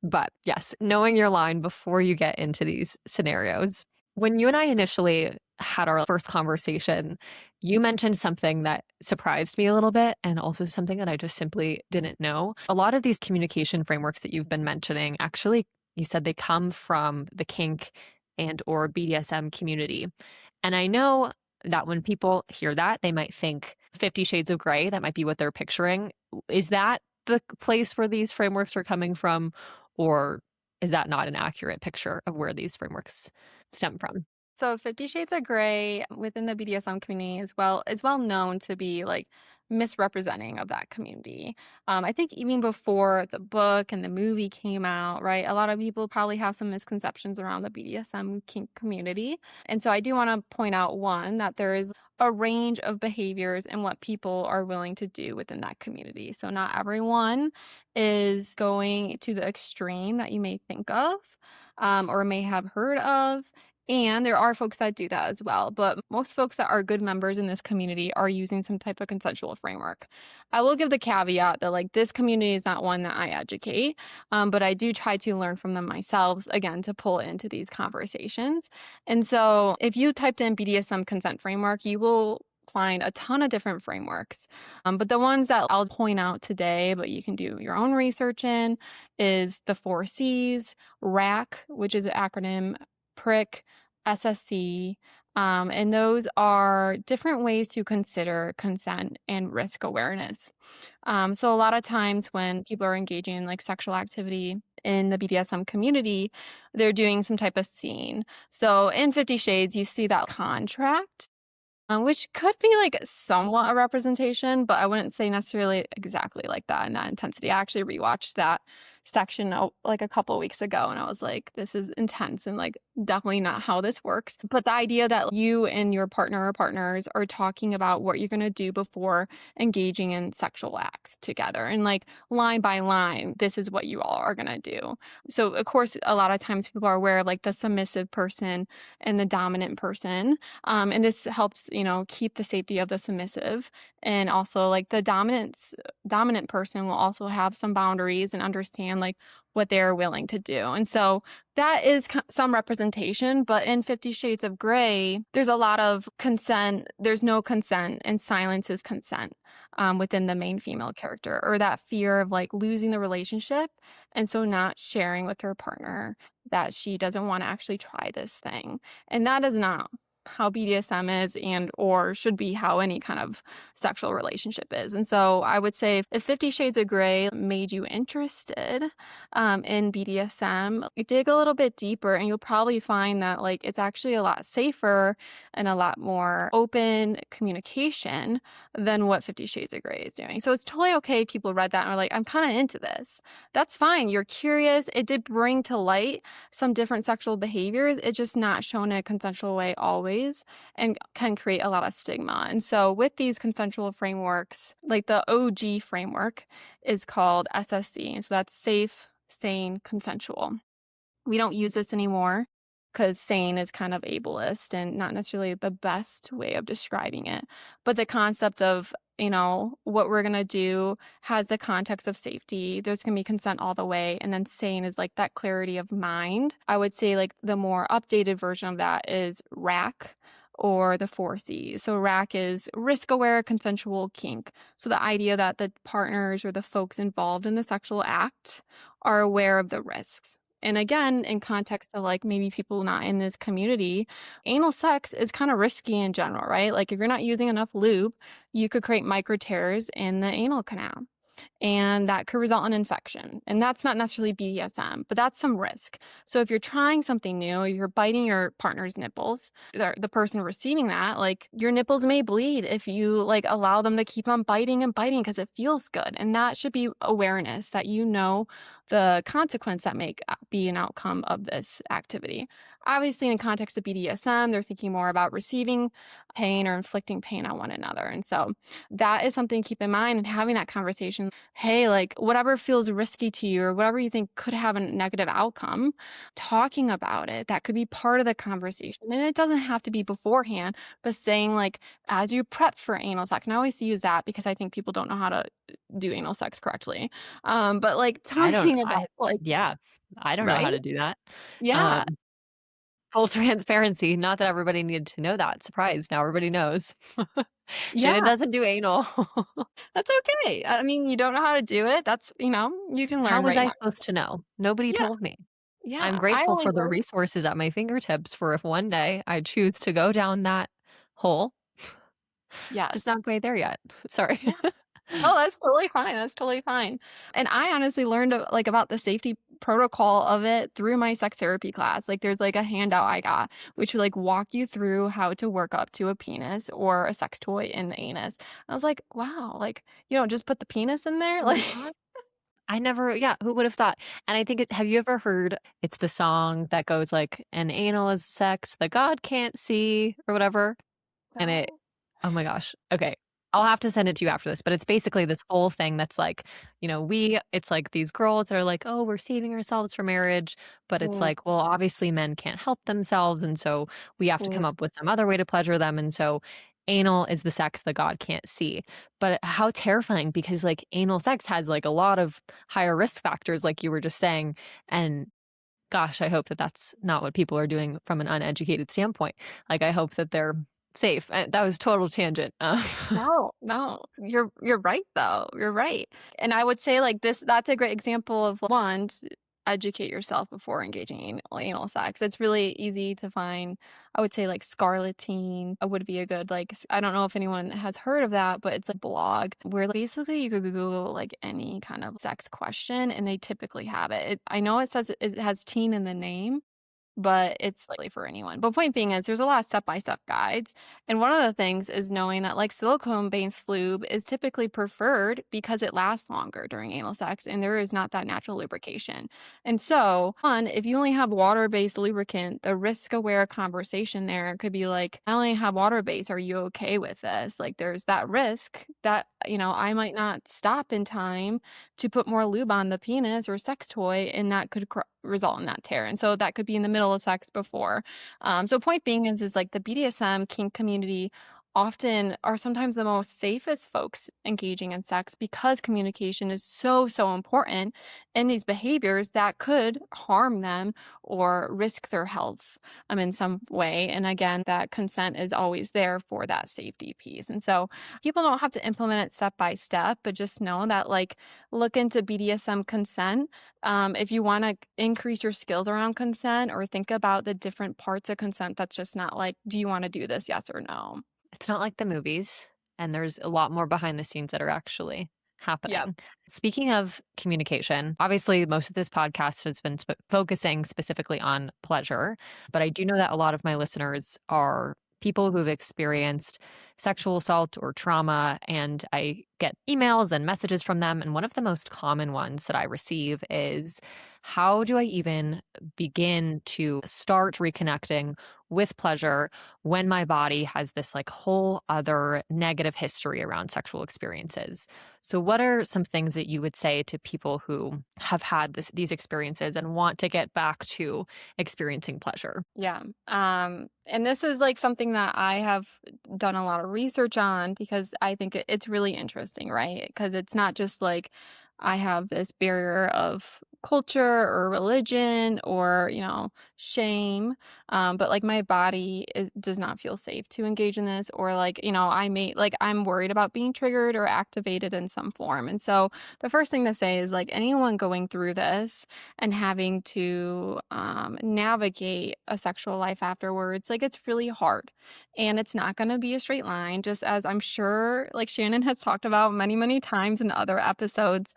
But yes, knowing your line before you get into these scenarios. When you and I initially had our first conversation, you mentioned something that surprised me a little bit and also something that I just simply didn't know. A lot of these communication frameworks that you've been mentioning, actually, you said they come from the kink and or BDSM community. And I know that when people hear that, they might think 50 Shades of Grey, that might be what they're picturing. Is that the place where these frameworks are coming from? Or is that not an accurate picture of where these frameworks stem from? So 50 Shades of Grey within the BDSM community is well known to be like misrepresenting of that community. I think even before the book and the movie came out, right? A lot of people probably have some misconceptions around the BDSM kink community. And so I do want to point out one that there is a range of behaviors and what people are willing to do within that community. So not everyone is going to the extreme that you may think of, or may have heard of. And there are folks that do that as well, but most folks that are good members in this community are using some type of consensual framework. I will give the caveat that like this community is not one that I educate, but I do try to learn from them myself, again, to pull into these conversations. And so if you typed in BDSM consent framework, you will find a ton of different frameworks. But the ones that I'll point out today, but you can do your own research in, is the 4Cs, RAC, which is an acronym, prick, SSC, and those are different ways to consider consent and risk awareness. So a lot of times when people are engaging in like sexual activity in the BDSM community, they're doing some type of scene. So in 50 Shades, you see that contract, which could be like somewhat a representation, but I wouldn't say necessarily exactly like that in that intensity. I actually rewatched that section like a couple weeks ago, and I was like, this is intense and like definitely not how this works. But the idea that you and your partner or partners are talking about what you're going to do before engaging in sexual acts together, and like line by line, this is what you all are going to do. So, of course, a lot of times people are aware of like the submissive person and the dominant person. And this helps, keep the safety of the submissive. And also like the dominant person will also have some boundaries and understand like what they're willing to do. And so that is some representation, but in 50 Shades of Grey, there's a lot of consent. There's no consent, and silence is consent, within the main female character, or that fear of like losing the relationship. And so not sharing with her partner that she doesn't want to actually try this thing. And that is not how BDSM is and or should be how any kind of sexual relationship is. And so I would say if 50 Shades of Grey made you interested in BDSM, dig a little bit deeper and you'll probably find that like it's actually a lot safer and a lot more open communication than what 50 Shades of Grey is doing. So it's totally okay people read that and are like, I'm kind of into this. That's fine. You're curious. It did bring to light some different sexual behaviors. It's just not shown in a consensual way always and can create a lot of stigma. And so with these consensual frameworks, like the OG framework is called SSC. So that's safe, sane, consensual. We don't use this anymore because sane is kind of ableist and not necessarily the best way of describing it. But the concept of, what we're going to do has the context of safety. There's going to be consent all the way. And then sane is like that clarity of mind. I would say like the more updated version of that is RAC or the 4Cs. So RAC is risk aware consensual kink. So the idea that the partners or the folks involved in the sexual act are aware of the risks. And again, in context of like maybe people not in this community, anal sex is kind of risky in general, right? Like if you're not using enough lube, you could create micro tears in the anal canal. And that could result in infection. And that's not necessarily BDSM, but that's some risk. So if you're trying something new, you're biting your partner's nipples, the person receiving that, like your nipples may bleed if you like allow them to keep on biting and biting because it feels good. And that should be awareness that the consequence that may be an outcome of this activity. Obviously, in the context of BDSM, they're thinking more about receiving pain or inflicting pain on one another. And so that is something to keep in mind and having that conversation. Hey, like whatever feels risky to you or whatever you think could have a negative outcome, talking about it, that could be part of the conversation. And it doesn't have to be beforehand, but saying like, as you prep for anal sex, and I always use that because I think people don't know how to do anal sex correctly. But like I don't talking about I like, yeah, I don't know how right? to do that. Yeah. Um, full transparency, not that everybody needed to know that. Surprise, now everybody knows. Shannon Yeah. doesn't do anal. That's okay. I mean, you don't know how to do it. That's, you can How learn was right I now. supposed to know? Nobody Yeah. told me. I'm Yeah. I grateful only for the learned. resources at my fingertips for if one day I choose to go down that hole, just Yes. not quite there yet. Sorry. Yeah. Oh, that's totally fine. That's totally fine. And I honestly learned like about the safety protocol of it through my sex therapy class. Like there's like a handout I got which would like walk you through how to work up to a penis or a sex toy in the anus. I was like, wow, like you don't just put the penis in there? Oh my Like god. I never yeah, who would have thought? And I think have you ever heard it's the song that goes like, "An anal is sex that God can't see," or whatever? And it no. oh my gosh. Okay. I'll have to send it to you after this, but it's basically this whole thing that's like, it's like these girls that are like, "Oh, we're saving ourselves for marriage," but it's Mm, like, well, obviously men can't help themselves, and so we have to mm. come up with some other way to pleasure them, and so anal is the sex that God can't see. But how terrifying because like anal sex has like a lot of higher risk factors like you were just saying, and gosh, I hope that that's not what people are doing from an uneducated standpoint. Like, I hope that they're safe. That was total tangent. No, no, you're right though. You're right. And I would say like that's a great example of one, to educate yourself before engaging in anal sex. It's really easy to find. I would say like Scarletine would be a good like I don't know if anyone has heard of that, but it's a blog where basically you could Google like any kind of sex question and they typically have it. I know it says it has teen in the name, but it's likely for anyone. But point being is there's a lot of step-by-step guides. And one of the things is knowing that like silicone-based lube is typically preferred because it lasts longer during anal sex and there is not that natural lubrication. And so, one, if you only have water-based lubricant, the risk-aware conversation there could be like, I only have water-based. Are you okay with this? Like there's that risk that, I might not stop in time to put more lube on the penis or sex toy, and that could result in that tear. And so that could be in the middle of sex before. So point being is like the BDSM kink community often are sometimes the most safest folks engaging in sex because communication is so, so important in these behaviors that could harm them or risk their health in some way. And again, that consent is always there for that safety piece. And so people don't have to implement it step by step, but just know that, like, look into BDSM consent. If you want to increase your skills around consent or think about the different parts of consent, that's just not like, do you want to do this? Yes or no? It's not like the movies, and there's a lot more behind the scenes that are actually Yep. happening. Speaking of communication, obviously, most of this podcast has been focusing specifically on pleasure, but I do know that a lot of my listeners are people who've experienced sexual assault or trauma, and I get emails and messages from them. And one of the most common ones that I receive is, how do I even begin to start reconnecting with pleasure when my body has this like whole other negative history around sexual experiences? So what are some things that you would say to people who have had these experiences and want to get back to experiencing pleasure? Yeah. And this is like something that I have done a lot of research on because I think it's really interesting, right? Because it's not just like I have this barrier of culture or religion or, shame, but like my body does not feel safe to engage in this, or like, I'm worried about being triggered or activated in some form. And so the first thing to say is, like, anyone going through this and having to navigate a sexual life afterwards, like, it's really hard. And it's not going to be a straight line, just as I'm sure, like, Shannon has talked about many, many times in other episodes.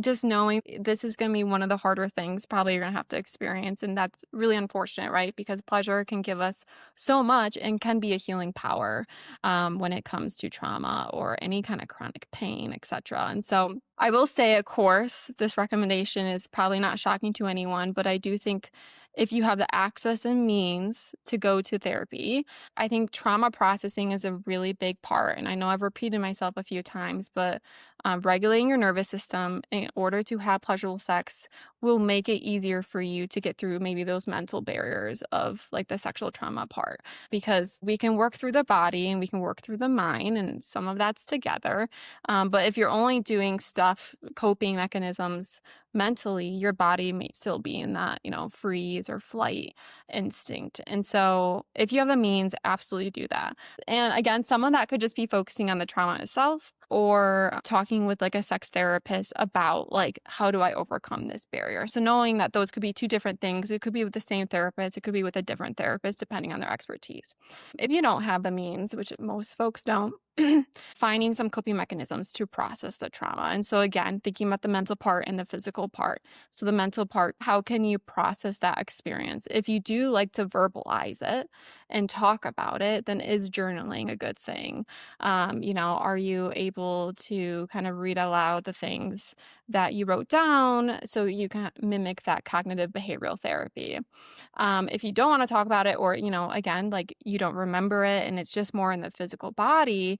Just knowing this is going to be one of the harder things probably you're going to have to experience. And that's really unfortunate, right? Because pleasure can give us so much and can be a healing power when it comes to trauma or any kind of chronic pain, etc. And so I will say, of course, this recommendation is probably not shocking to anyone, but I do think if you have the access and means to go to therapy, I think trauma processing is a really big part. And I know I've repeated myself a few times, but regulating your nervous system in order to have pleasurable sex will make it easier for you to get through maybe those mental barriers of like the sexual trauma part, because we can work through the body and we can work through the mind, and some of that's together. But if you're only doing stuff, coping mechanisms mentally, your body may still be in that, freeze or flight instinct. And so if you have the means, absolutely do that. And again, some of that could just be focusing on the trauma itself or talking with like a sex therapist about, like, how do I overcome this barrier? So knowing that those could be two different things. It could be with the same therapist, it could be with a different therapist depending on their expertise. If you don't have the means, which most folks don't, finding some coping mechanisms to process the trauma. And so again, thinking about the mental part and the physical part. So the mental part, how can you process that experience? If you do like to verbalize it and talk about it, then is journaling a good thing? Are you able to kind of read aloud the things that you wrote down so you can mimic that cognitive behavioral therapy? If you don't want to talk about it, or, again, like, you don't remember it and it's just more in the physical body,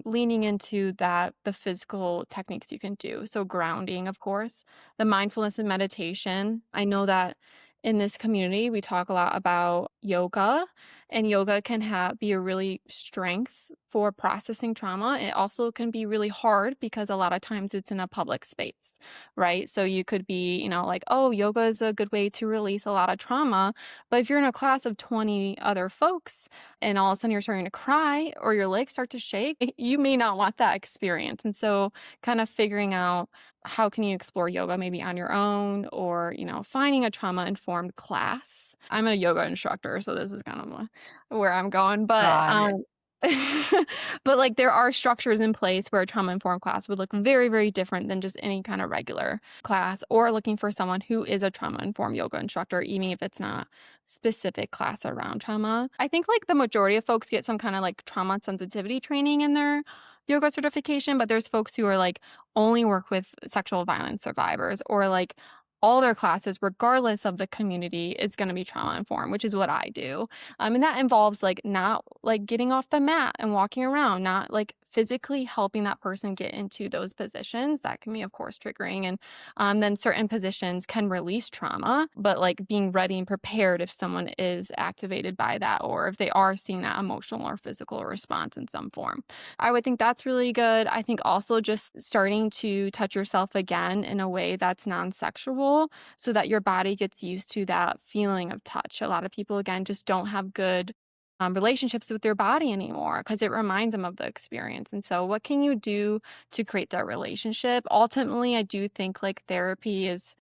leaning into the physical techniques you can do. So grounding, of course, the mindfulness and meditation. I know that in this community, we talk a lot about yoga, and yoga can be a really strength for processing trauma. It also can be really hard because a lot of times it's in a public space, right? So you could be, like, oh, yoga is a good way to release a lot of trauma. But if you're in a class of 20 other folks and all of a sudden you're starting to cry or your legs start to shake, you may not want that experience. And so kind of figuring out, how can you explore yoga maybe on your own, or, finding a trauma informed class. I'm a yoga instructor, so this is kind of where I'm going, but Got it. but like, there are structures in place where a trauma informed class would look very, very different than just any kind of regular class, or looking for someone who is a trauma informed yoga instructor, even if it's not specific class around trauma. I think like the majority of folks get some kind of like trauma sensitivity training in their yoga certification, but there's folks who are like only work with sexual violence survivors, or like all their classes, regardless of the community, is going to be trauma informed, which is what I do. And that involves like not like getting off the mat and walking around, not like physically helping that person get into those positions, that can be, of course, triggering. And then certain positions can release trauma, but like being ready and prepared if someone is activated by that or if they are seeing that emotional or physical response in some form. I would think that's really good. I think also just starting to touch yourself again in a way that's non sexual so that your body gets used to that feeling of touch. A lot of people, again, just don't have good relationships with their body anymore because it reminds them of the experience. And so, what can you do to create that relationship? Ultimately, I do think like therapy is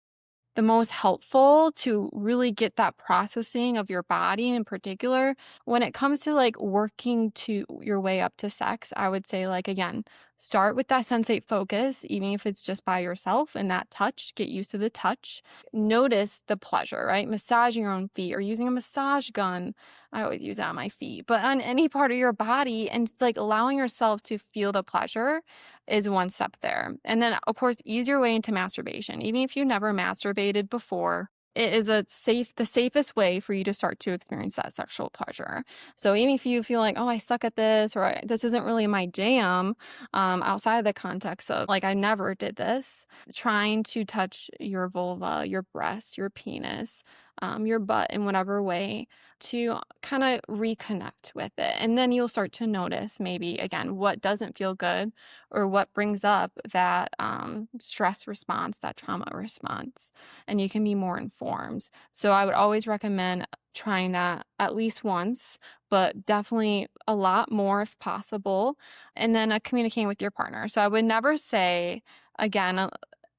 the most helpful to really get that processing of your body in particular. When it comes to like working to your way up to sex, I would say, like, again, start with that sensate focus, even if it's just by yourself and that touch, get used to the touch. Notice the pleasure, right? Massaging your own feet or using a massage gun. I always use that on my feet, but on any part of your body and like allowing yourself to feel the pleasure is one step there. And then, of course, ease your way into masturbation. Even if you never masturbated before, it is the safest way for you to start to experience that sexual pleasure. So even if you feel like, oh, I suck at this, or this isn't really my jam, outside of the context of like I never did this, trying to touch your vulva, your breast, your penis, your butt in whatever way to kind of reconnect with it. And then you'll start to notice maybe again what doesn't feel good or what brings up that stress response, that trauma response, and you can be more informed. So I would always recommend trying that at least once, but definitely a lot more if possible. And then communicating with your partner. So I would never say, again,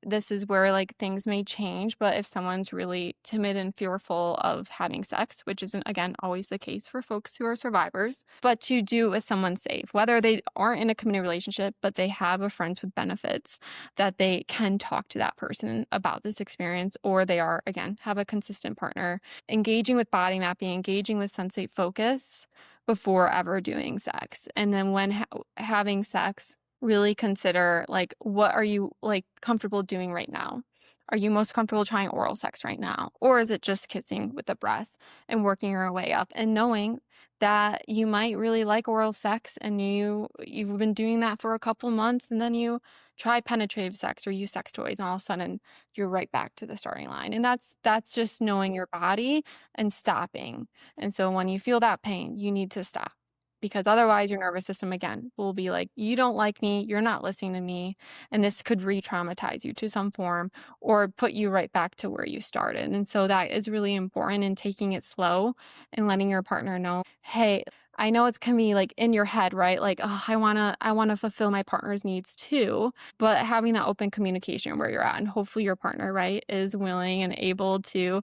this is where like things may change, but if someone's really timid and fearful of having sex, which isn't again always the case for folks who are survivors, but to do with someone safe, whether they aren't in a committed relationship, but they have a friends with benefits that they can talk to that person about this experience, or they are again have a consistent partner, engaging with body mapping, engaging with sensate focus before ever doing sex. And then when having sex, really consider like what are you like comfortable doing right now? Are you most comfortable trying oral sex right now? Or is it just kissing with the breast and working your way up and knowing that you might really like oral sex and you've been doing that for a couple months and then you try penetrative sex or use sex toys and all of a sudden you're right back to the starting line. And that's just knowing your body and stopping. And so when you feel that pain, you need to stop because otherwise your nervous system again will be like, you don't like me, you're not listening to me, and this could re-traumatize you to some form or put you right back to where you started. And so that is really important in taking it slow and letting your partner know, hey, I know it's can be like in your head, right? Like, oh, I wanna fulfill my partner's needs too. But having that open communication where you're at, and hopefully your partner, right, is willing and able to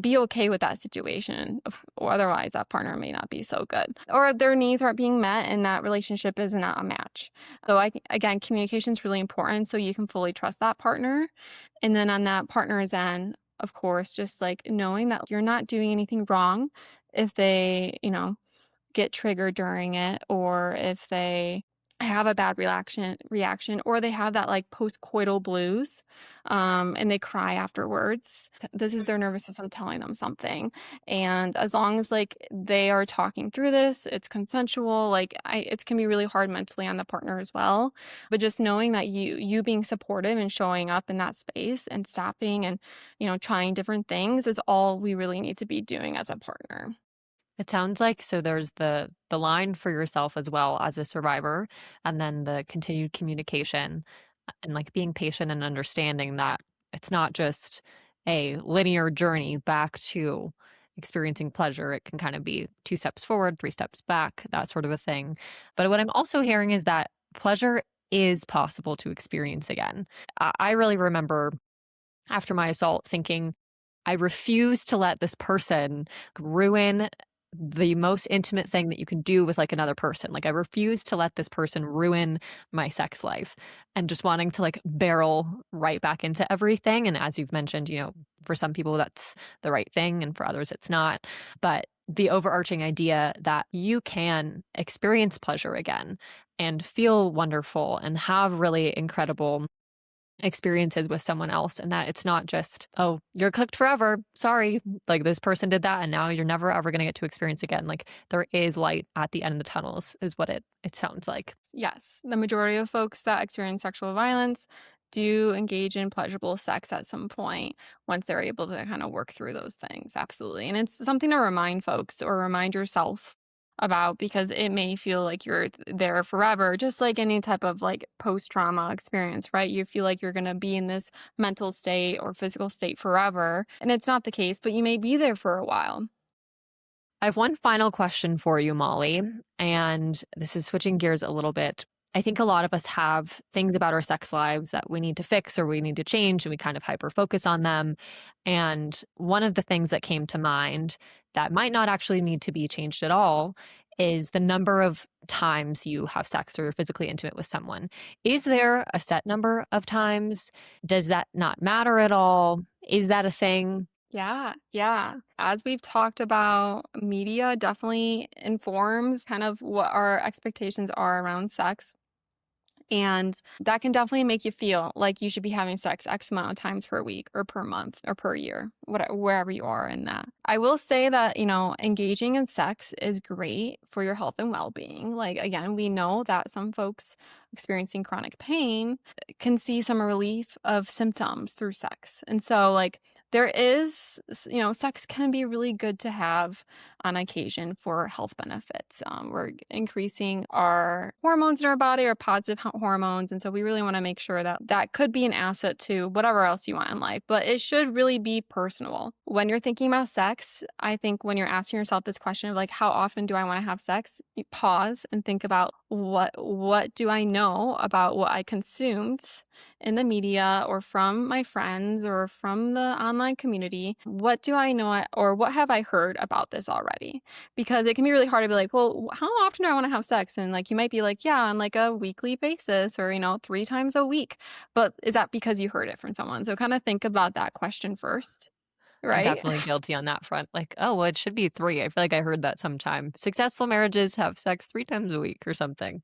be okay with that situation. Or otherwise, that partner may not be so good, or their needs aren't being met, and that relationship is not a match. So, again, communication is really important, so you can fully trust that partner. And then on that partner's end, of course, just like knowing that you're not doing anything wrong if they, get triggered during it or if they have a bad reaction or they have that like postcoital blues and they cry afterwards. This is their nervous system telling them something. And as long as like they are talking through this, it's consensual. Like it can be really hard mentally on the partner as well. But just knowing that you being supportive and showing up in that space and stopping and trying different things is all we really need to be doing as a partner. It sounds like so there's the line for yourself as well as a survivor, and then the continued communication and like being patient and understanding that it's not just a linear journey back to experiencing pleasure. It can kind of be two steps forward, three steps back, that sort of a thing. But what I'm also hearing is that pleasure is possible to experience again. I really remember after my assault thinking, I refuse to let this person ruin the most intimate thing that you can do with like another person. Like I refuse to let this person ruin my sex life and just wanting to like barrel right back into everything. And as you've mentioned, for some people that's the right thing and for others it's not. But the overarching idea that you can experience pleasure again and feel wonderful and have really incredible experiences with someone else, and that it's not just, oh, you're cooked forever. Sorry. Like this person did that and now you're never ever going to get to experience again. Like there is light at the end of the tunnels is what it sounds like. Yes, the majority of folks that experience sexual violence do engage in pleasurable sex at some point once they're able to kind of work through those things. Absolutely. And it's something to remind folks or remind yourself about because it may feel like you're there forever, just like any type of like post trauma experience, right? You feel like you're going to be in this mental state or physical state forever. And it's not the case, but you may be there for a while. I have one final question for you, Molly, and this is switching gears a little bit. I think a lot of us have things about our sex lives that we need to fix or we need to change, and we kind of hyper focus on them. And one of the things that came to mind that might not actually need to be changed at all is the number of times you have sex or you're physically intimate with someone. Is there a set number of times? Does that not matter at all? Is that a thing? Yeah, yeah. As we've talked about, media definitely informs kind of what our expectations are around sex. And that can definitely make you feel like you should be having sex X amount of times per week or per month or per year, wherever you are in that. I will say that, engaging in sex is great for your health and well being. Like, again, we know that some folks experiencing chronic pain can see some relief of symptoms through sex. And so, like, there is, sex can be really good to have on occasion for health benefits. We're increasing our hormones in our body, our positive hormones. And so we really want to make sure that that could be an asset to whatever else you want in life, but it should really be personal. When you're thinking about sex, I think when you're asking yourself this question of like, how often do I want to have sex? You pause and think about what do I know about what I consumed in the media or from my friends or from the online community? What do I know or what have I heard about this already? Because it can be really hard to be like, well, how often do I want to have sex? And like you might be like, yeah, on like a weekly basis or, 3 times a week. But is that because you heard it from someone? So kind of think about that question first, I'm right? definitely guilty on that front. Like, oh, well, it should be 3. I feel like I heard that sometime. Successful marriages have sex 3 times a week or something,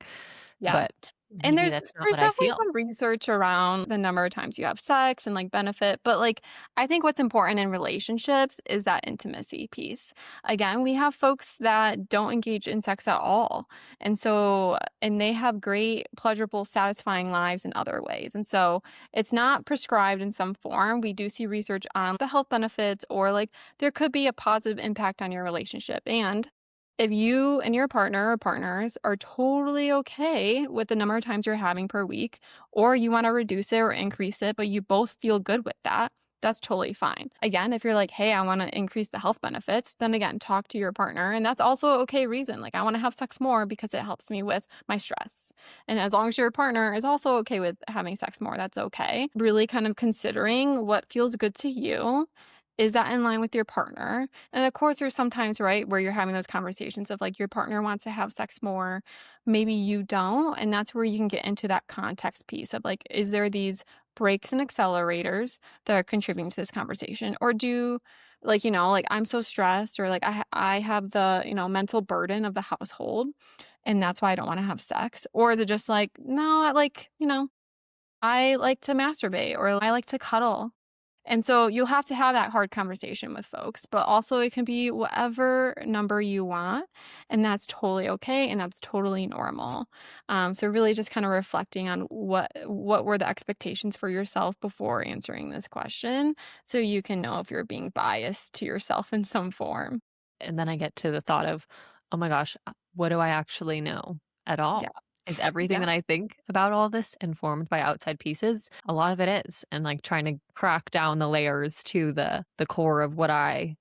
Yeah. but And maybe there's that's not there's what I definitely feel. some research around the number of times you have sex and like benefit, but like I think what's important in relationships is that intimacy piece. Again, we have folks that don't engage in sex at all. And they have great, pleasurable, satisfying lives in other ways. And so it's not prescribed in some form. We do see research on the health benefits or like there could be a positive impact on your relationship. And if you and your partner or partners are totally okay with the number of times you're having per week, or you want to reduce it or increase it, but you both feel good with that, that's totally fine. Again, if you're like, hey, I want to increase the health benefits, then again, talk to your partner. And that's also a okay reason. Like, I want to have sex more because it helps me with my stress. And as long as your partner is also okay with having sex more, that's okay. Really kind of considering what feels good to you. Is that in line with your partner? And of course, there's sometimes, right, where you're having those conversations of like your partner wants to have sex more, maybe you don't. And that's where you can get into that context piece of like, is there these brakes and accelerators that are contributing to this conversation? Or do, like, like I'm so stressed, or like I have the, mental burden of the household, and that's why I don't want to have sex? Or is it just like, no, I like, I like to masturbate or I like to cuddle. And so you'll have to have that hard conversation with folks, but also it can be whatever number you want, and that's totally okay, and that's totally normal. So really just kind of reflecting on what were the expectations for yourself before answering this question, so you can know if you're being biased to yourself in some form. And then I get to the thought of, oh my gosh, what do I actually know at Yeah, all? Is everything yeah. that I think about all this informed by outside pieces? A lot of it is. And like trying to crack down the layers to the core of what I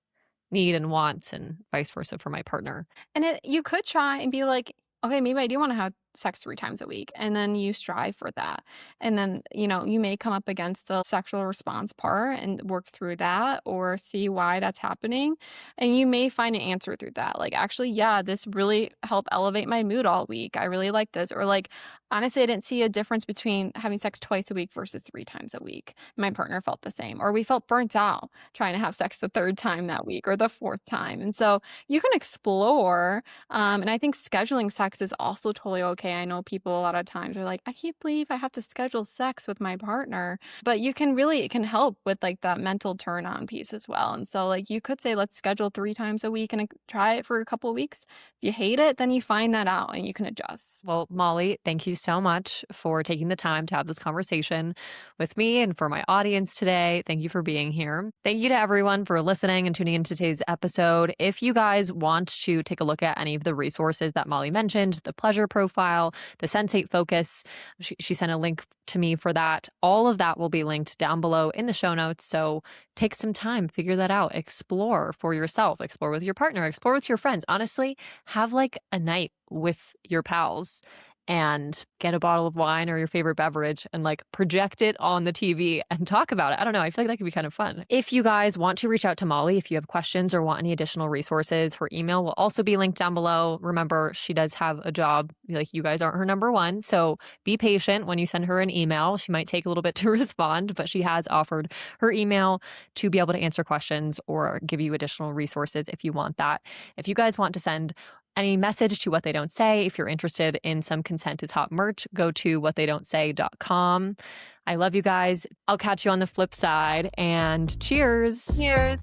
need and want and vice versa for my partner. And you could try and be like, okay, maybe I do want to have sex 3 times a week. And then you strive for that. And then, you may come up against the sexual response part and work through that or see why that's happening. And you may find an answer through that. Like, actually, yeah, this really helped elevate my mood all week. I really like this. Or like, honestly, I didn't see a difference between having sex twice a week versus 3 times a week. My partner felt the same. Or we felt burnt out trying to have sex the third time that week or the fourth time. And so you can explore. And I think scheduling sex is also totally okay okay, I know people a lot of times are like, I can't believe I have to schedule sex with my partner. But you can really, it can help with like that mental turn on piece as well. And so, like, you could say, let's schedule 3 times a week and try it for a couple of weeks. If you hate it, then you find that out and you can adjust. Well, Molly, thank you so much for taking the time to have this conversation with me and for my audience today. Thank you for being here. Thank you to everyone for listening and tuning into today's episode. If you guys want to take a look at any of the resources that Molly mentioned, the pleasure profile, the sensate focus, she sent a link to me for that. All of that will be linked down below in the show notes. So take some time, figure that out, explore for yourself, explore with your partner, explore with your friends. Honestly, have like a night with your pals and get a bottle of wine or your favorite beverage and like project it on the TV and talk about it. I don't know. I feel like that could be kind of fun. If you guys want to reach out to Molly, if you have questions or want any additional resources, her email will also be linked down below. Remember, she does have a job. Like, you guys aren't her number one. So be patient when you send her an email. She might take a little bit to respond, but she has offered her email to be able to answer questions or give you additional resources if you want that. If you guys want to send any message to What They Don't Say, if you're interested in some Consent is Hot merch, go to whattheydon'tsay.com. I love you guys. I'll catch you on the flip side, and cheers. Cheers.